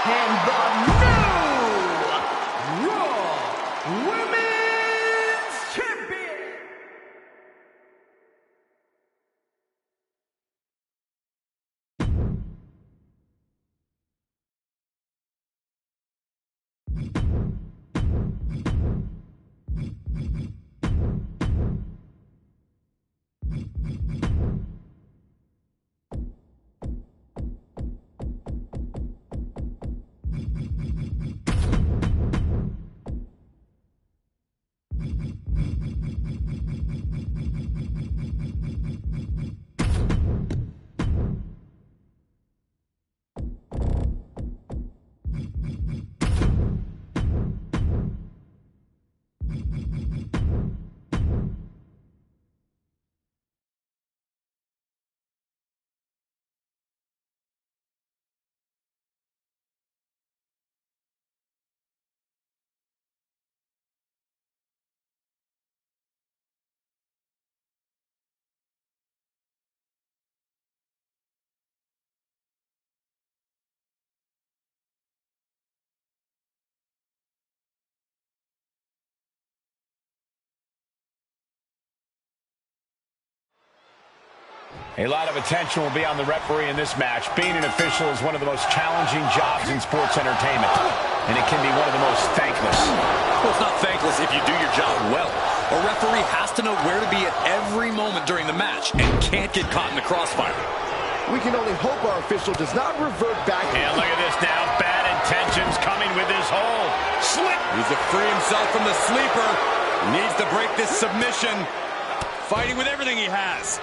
and the new Raw Women's Champion. A lot of attention will be on the referee in this match. Being an official is one of the most challenging jobs in sports entertainment, and it can be one of the most thankless. Well, it's not thankless if you do your job well. A referee has to know where to be at every moment during the match and can't get caught in the crossfire. We can only hope our official does not revert back. And look at this now. Bad intentions coming with this hold. Slip. Needs to free himself from the sleeper. Needs to break this submission. Fighting with everything he has.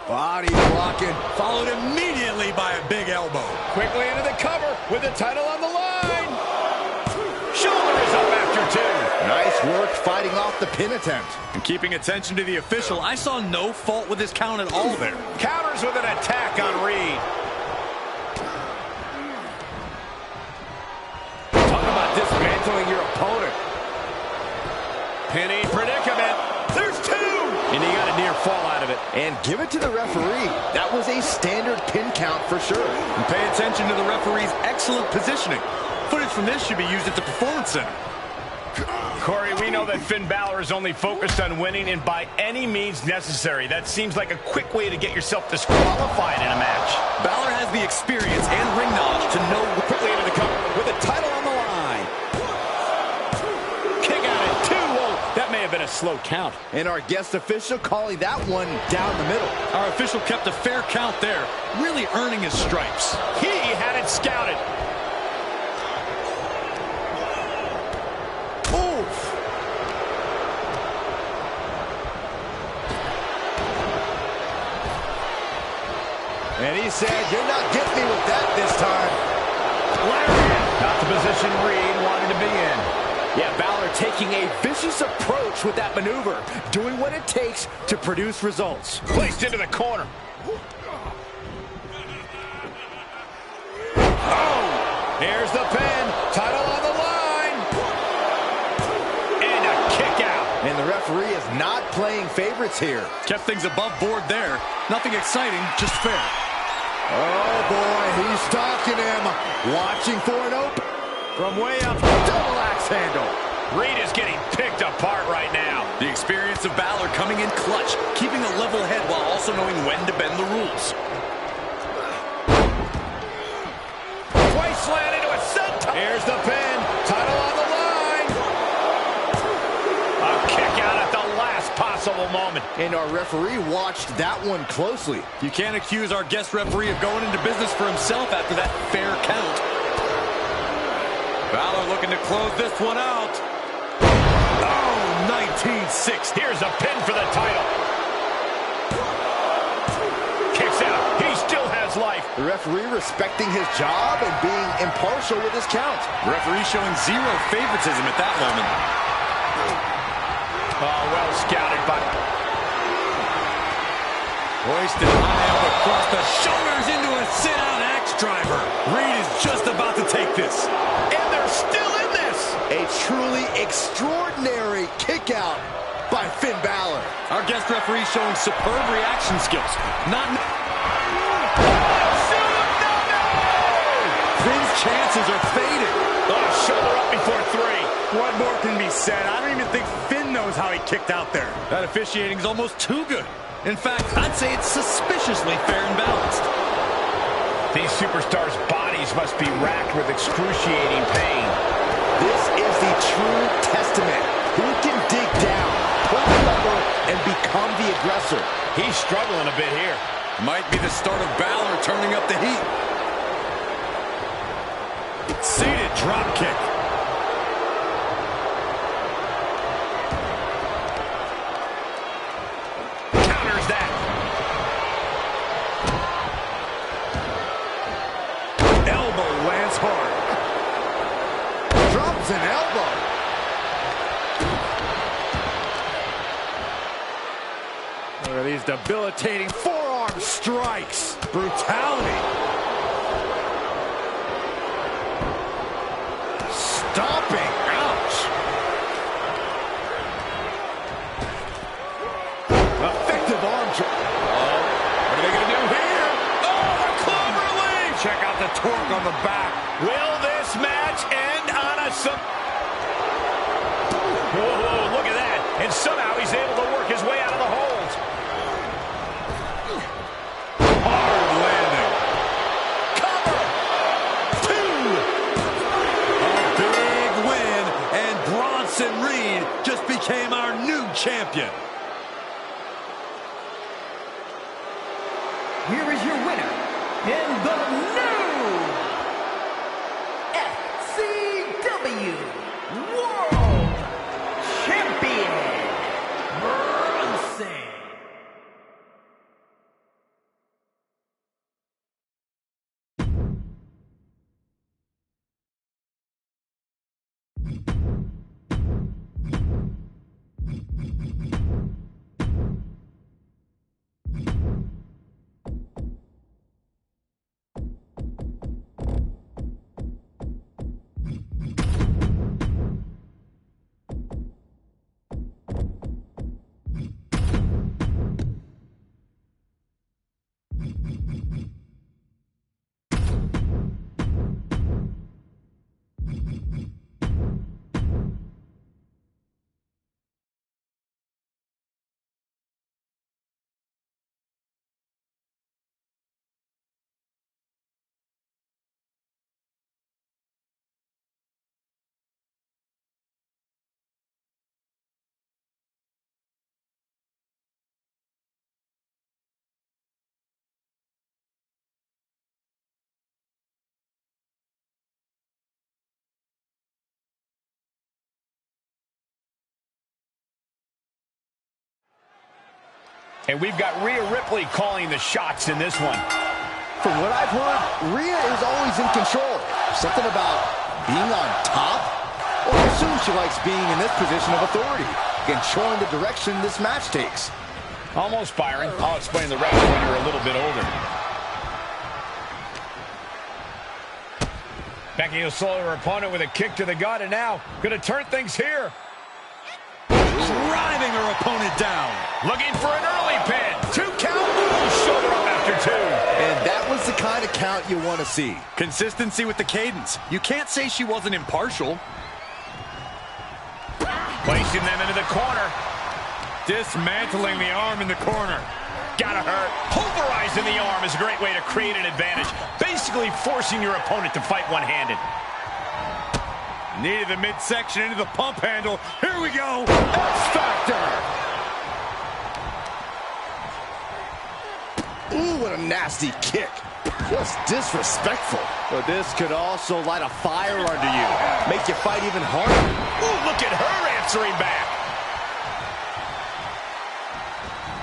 Body blocking. Followed immediately by a big elbow. Quickly into the cover with the title on the line. Shoulder is up after two. Nice work fighting off the pin attempt. And keeping attention to the official, I saw no fault with his count at all there. Counters with an attack on Reed. Talk about dismantling your opponent. Penny predicament. There's two. And he got a near fall out of it. And give it to the referee. That was a standard pin count for sure. And pay attention to the referee's excellent positioning. Footage from this should be used at the Performance Center. Corey, we know that Finn Balor is only focused on winning and by any means necessary. That seems like a quick way to get yourself disqualified in a match. Balor has the experience and ring knowledge to know Quickly into the cover with the title on the line. Kick out at two. Whoa, that may have been a slow count. And our guest official calling that one down the middle. Our official kept a fair count there, really earning his stripes. He had it scouted. And he said, you're not getting me with that this time. Not the position Reed wanted to be in. Yeah, Balor taking a vicious approach with that maneuver, doing what it takes to produce results. Placed into the corner. Oh! Here's the pin. Title on the line. And a kick out. And the referee is not playing favorites here. Kept things above board there. Nothing exciting, just fair. Oh, boy, he's stalking him. Watching for an open. From way up. Double axe handle. Reed is getting picked apart right now. The experience of Balor coming in clutch, keeping a level head while also knowing when to bend the rules. Twice slam into a senton. Here's the pin. Title on the line. A kick out at the last possible moment. And our referee watched that one closely. You can't accuse our guest referee of going into business for himself after that fair count. Balor looking to close this one out. Oh, 19-6. Here's a pin for the title. Kicks out. He still has life. The referee respecting his job and being impartial with his count. The referee showing zero favoritism at that moment. Oh, well scouted by... Hoisted high up across the shoulders into a sit-out axe driver. Reed is just about to take this. And they're still in this. A truly extraordinary kick out by Finn Balor. Our guest referee showing superb reaction skills. Finn's chances are fading. Oh, shoulder up before three. What more can be said? I don't even think Finn knows how he kicked out there. That officiating is almost too good. In fact, I'd say it's suspiciously fair and balanced. These superstars' bodies must be racked with excruciating pain. This is the true testament. Who can dig down, pull the lever, and become the aggressor? He's struggling a bit here. Might be the start of Balor turning up the heat. Seated drop kick. Counters that. Elbow lands hard. Drops an elbow. Look at these debilitating forearm strikes. Brutality. Stomping. Ouch. Effective arm drag. What are they going to do here? Oh, the clover leaf. Check out the torque on the back. Will this match end on a... Whoa, look at that. And somehow he's able to work his way out of the hold. Hard landing. Cover! 2! A big win, and Bronson Reed just became our new champion. Here is your winner, and the new FCW World Champion, Bronson. And we've got Rhea Ripley calling the shots in this one. From what I've heard, Rhea is always in control. Something about being on top? Or I assume she likes being in this position of authority, controlling the direction this match takes. Almost, Byron. I'll explain the rest when you're a little bit older. Becky will slow her opponent with a kick to the gut, and now going to turn things here. Driving her opponent down. Looking for an early pin. 2 count. Ooh, shoulder up after 2. And that was the kind of count you want to see. Consistency with the cadence. You can't say she wasn't impartial. Placing them into the corner. Dismantling the arm in the corner. Gotta hurt. Pulverizing the arm is a great way to create an advantage. Basically forcing your opponent to fight one-handed. Needed the midsection into the pump handle. Here we go. X-Factor! Ooh, what a nasty kick. Just disrespectful. But this could also light a fire under you. Make you fight even harder. Ooh, look at her answering back.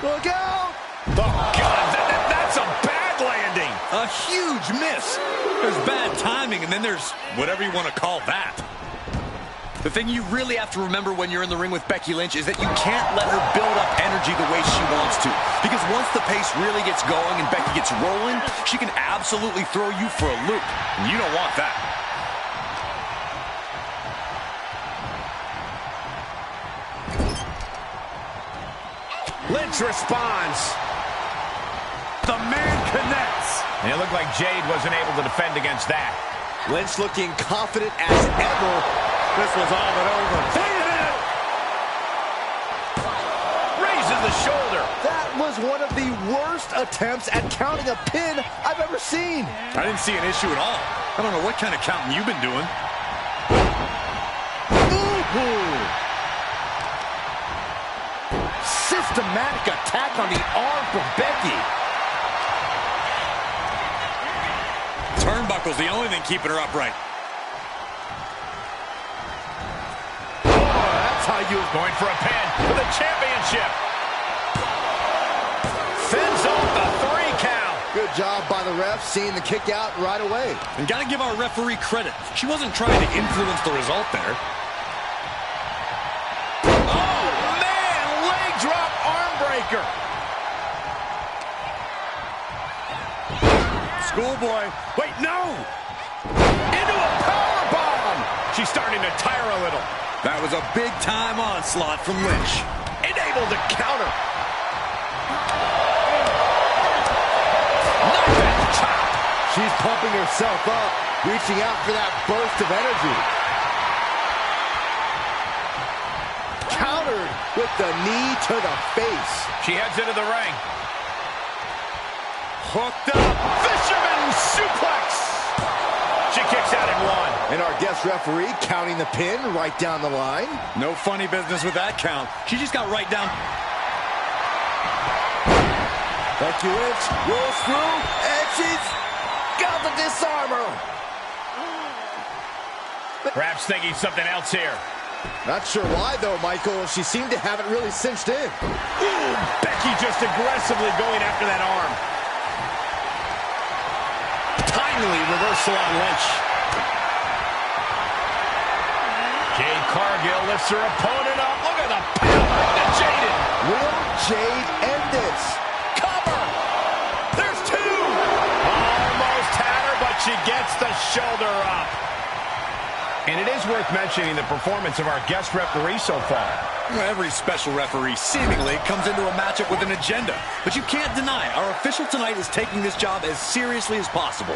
Look out! Oh, God, that's a bad landing. A huge miss. There's bad timing, and then there's whatever you want to call that. The thing you really have to remember when you're in the ring with Becky Lynch is that you can't let her build up energy the way she wants to. Because once the pace really gets going and Becky gets rolling, she can absolutely throw you for a loop. And you don't want that. Lynch responds. The man connects. And it looked like Jade wasn't able to defend against that. Lynch looking confident as ever. This was all but over. Raises the shoulder. That was one of the worst attempts at counting a pin I've ever seen. I didn't see an issue at all. I don't know what kind of counting you've been doing. Ooh. Systematic attack on the arm from Becky. Turnbuckle's the only thing keeping her upright. That's how you going for a pin for the championship. Fends off the 3 count. Good job by the ref seeing the kick out right away. And gotta give our referee credit. She wasn't trying to influence the result there. Oh, man, leg drop arm breaker. Schoolboy. Wait, no! Into a power bomb. She's starting to tire a little. That was a big-time onslaught from Lynch. Unable to counter. Knockback chop. She's pumping herself up, reaching out for that burst of energy. Countered with the knee to the face. She heads into the ring. Hooked up. Fisherman suplex. She kicks out at 1. And our guest referee counting the pin right down the line. No funny business with that count. She just got right down. Becky Lynch rolls through, and she's got the disarmer. Perhaps thinking something else here. Not sure why, though, Michael. She seemed to have it really cinched in. Ooh, Becky just aggressively going after that arm. Timely reversal on Lynch. Jade Cargill lifts her opponent up. Look at the power to Jade. Will Jade end this? Cover. There's 2. Almost had her, but she gets the shoulder up. And it is worth mentioning the performance of our guest referee so far. Every special referee seemingly comes into a matchup with an agenda. But you can't deny our official tonight is taking this job as seriously as possible.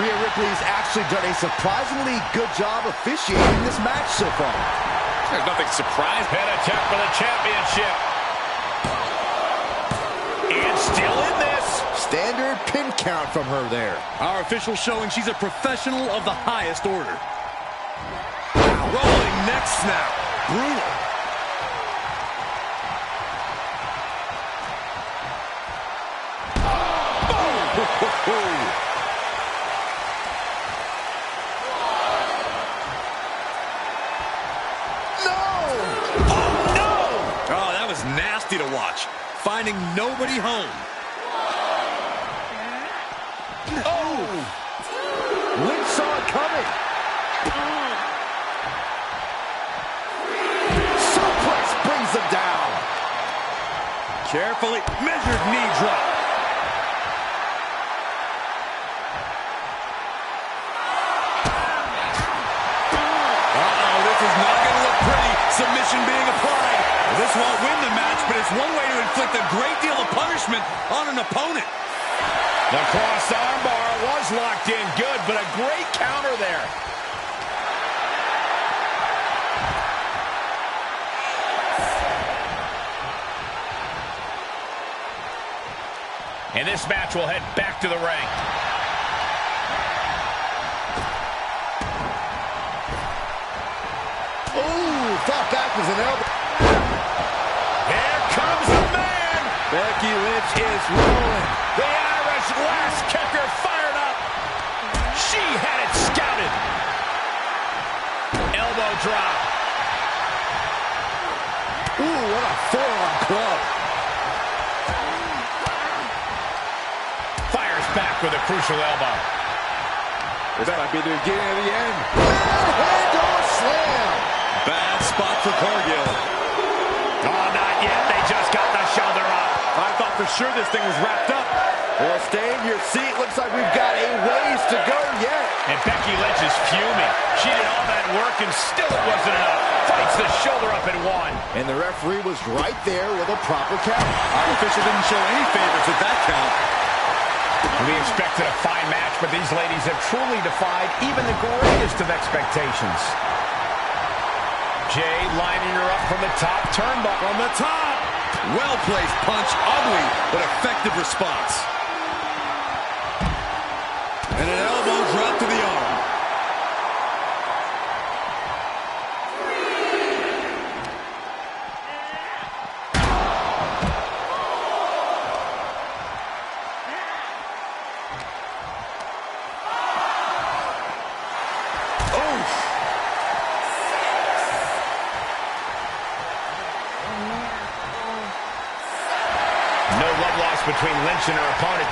Rhea Ripley's actually done a surprisingly good job officiating this match so far. There's nothing surprising. Pin attempt for the championship. And still in this. Standard pin count from her there. Our official showing she's a professional of the highest order. Rolling neck snap. Brutal. Nasty to watch. Finding nobody home. Oh! Lynch saw it coming. Suplex brings them down. Carefully measured knee drop. This is not going to look pretty. Submission being applied. This won't win the match, but it's one way to inflict a great deal of punishment on an opponent. The cross armbar was locked in good, but a great counter there. And this match will head back to the ring. Ooh, thought that was an elbow. Here comes the man. Becky Lynch is rolling. The Irish last kicker fired up. She had it scouted. Elbow drop. Ooh, what a forearm club. Fires back with a crucial elbow. This might be the beginning of the end. Head door slam. Bad spot for Cargill. Oh, not yet. They just got the shoulder up. I thought for sure this thing was wrapped up. Well, stay in your seat. Looks like we've got a ways to go yet. And Becky Lynch is fuming. She did all that work and still it wasn't enough. Fights the shoulder up at 1. And the referee was right there with a proper count. Our official didn't show any favorites with that count. We expected a fine match, but these ladies have truly defied even the greatest of expectations. Jade lining her up from the top turnbuckle. From the top. Well-placed punch. Ugly, but effective response. And an elbow drop to the arm. No love lost between Lynch and her opponent.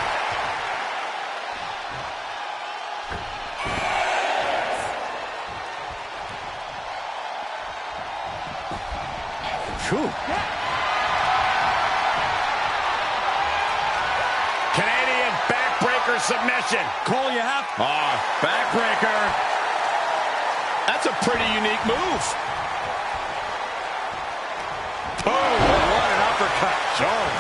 Whew. Canadian backbreaker submission. Cole, you have... backbreaker. That's a pretty unique move. Oh, what an uppercut. Short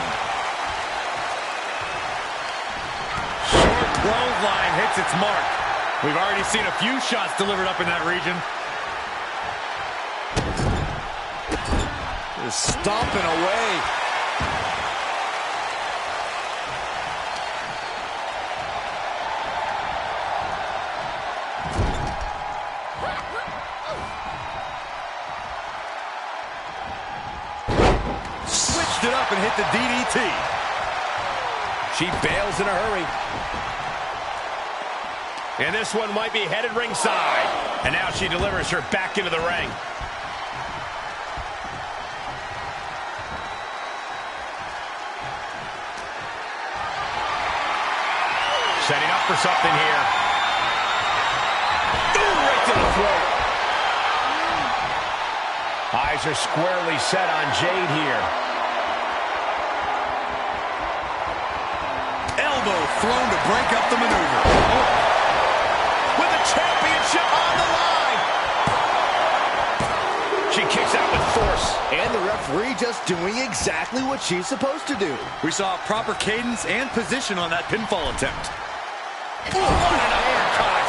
clothesline hits its mark. We've already seen a few shots delivered up in that region. Just stomping away. Switched it up and hit the DDT. She bails in a hurry. And this one might be headed ringside. And now she delivers her back into the ring. Setting up for something here. Ooh, right to the throat. Eyes are squarely set on Jade here. Elbow thrown to break up the maneuver. With the championship on the line. She kicks out with force. And the referee just doing exactly what she's supposed to do. We saw proper cadence and position on that pinfall attempt. Oh, what an uppercut.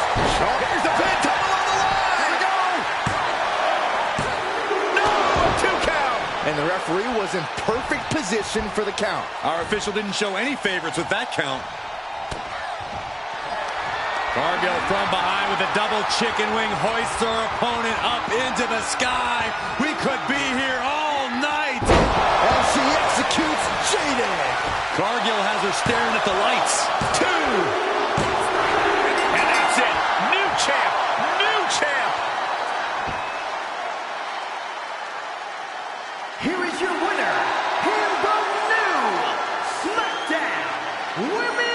Here's the pin, title on the line. Here we go. No, a 2 count. And the referee was in perfect position for the count. Our official didn't show any favorites with that count. Cargill from behind with a double chicken wing, hoists her opponent up into the sky. We could be here all night. And she executes Jade. Cargill has her staring at the lights. 2. And that's it. New champ. New champ. Here is your winner, and the new SmackDown Women's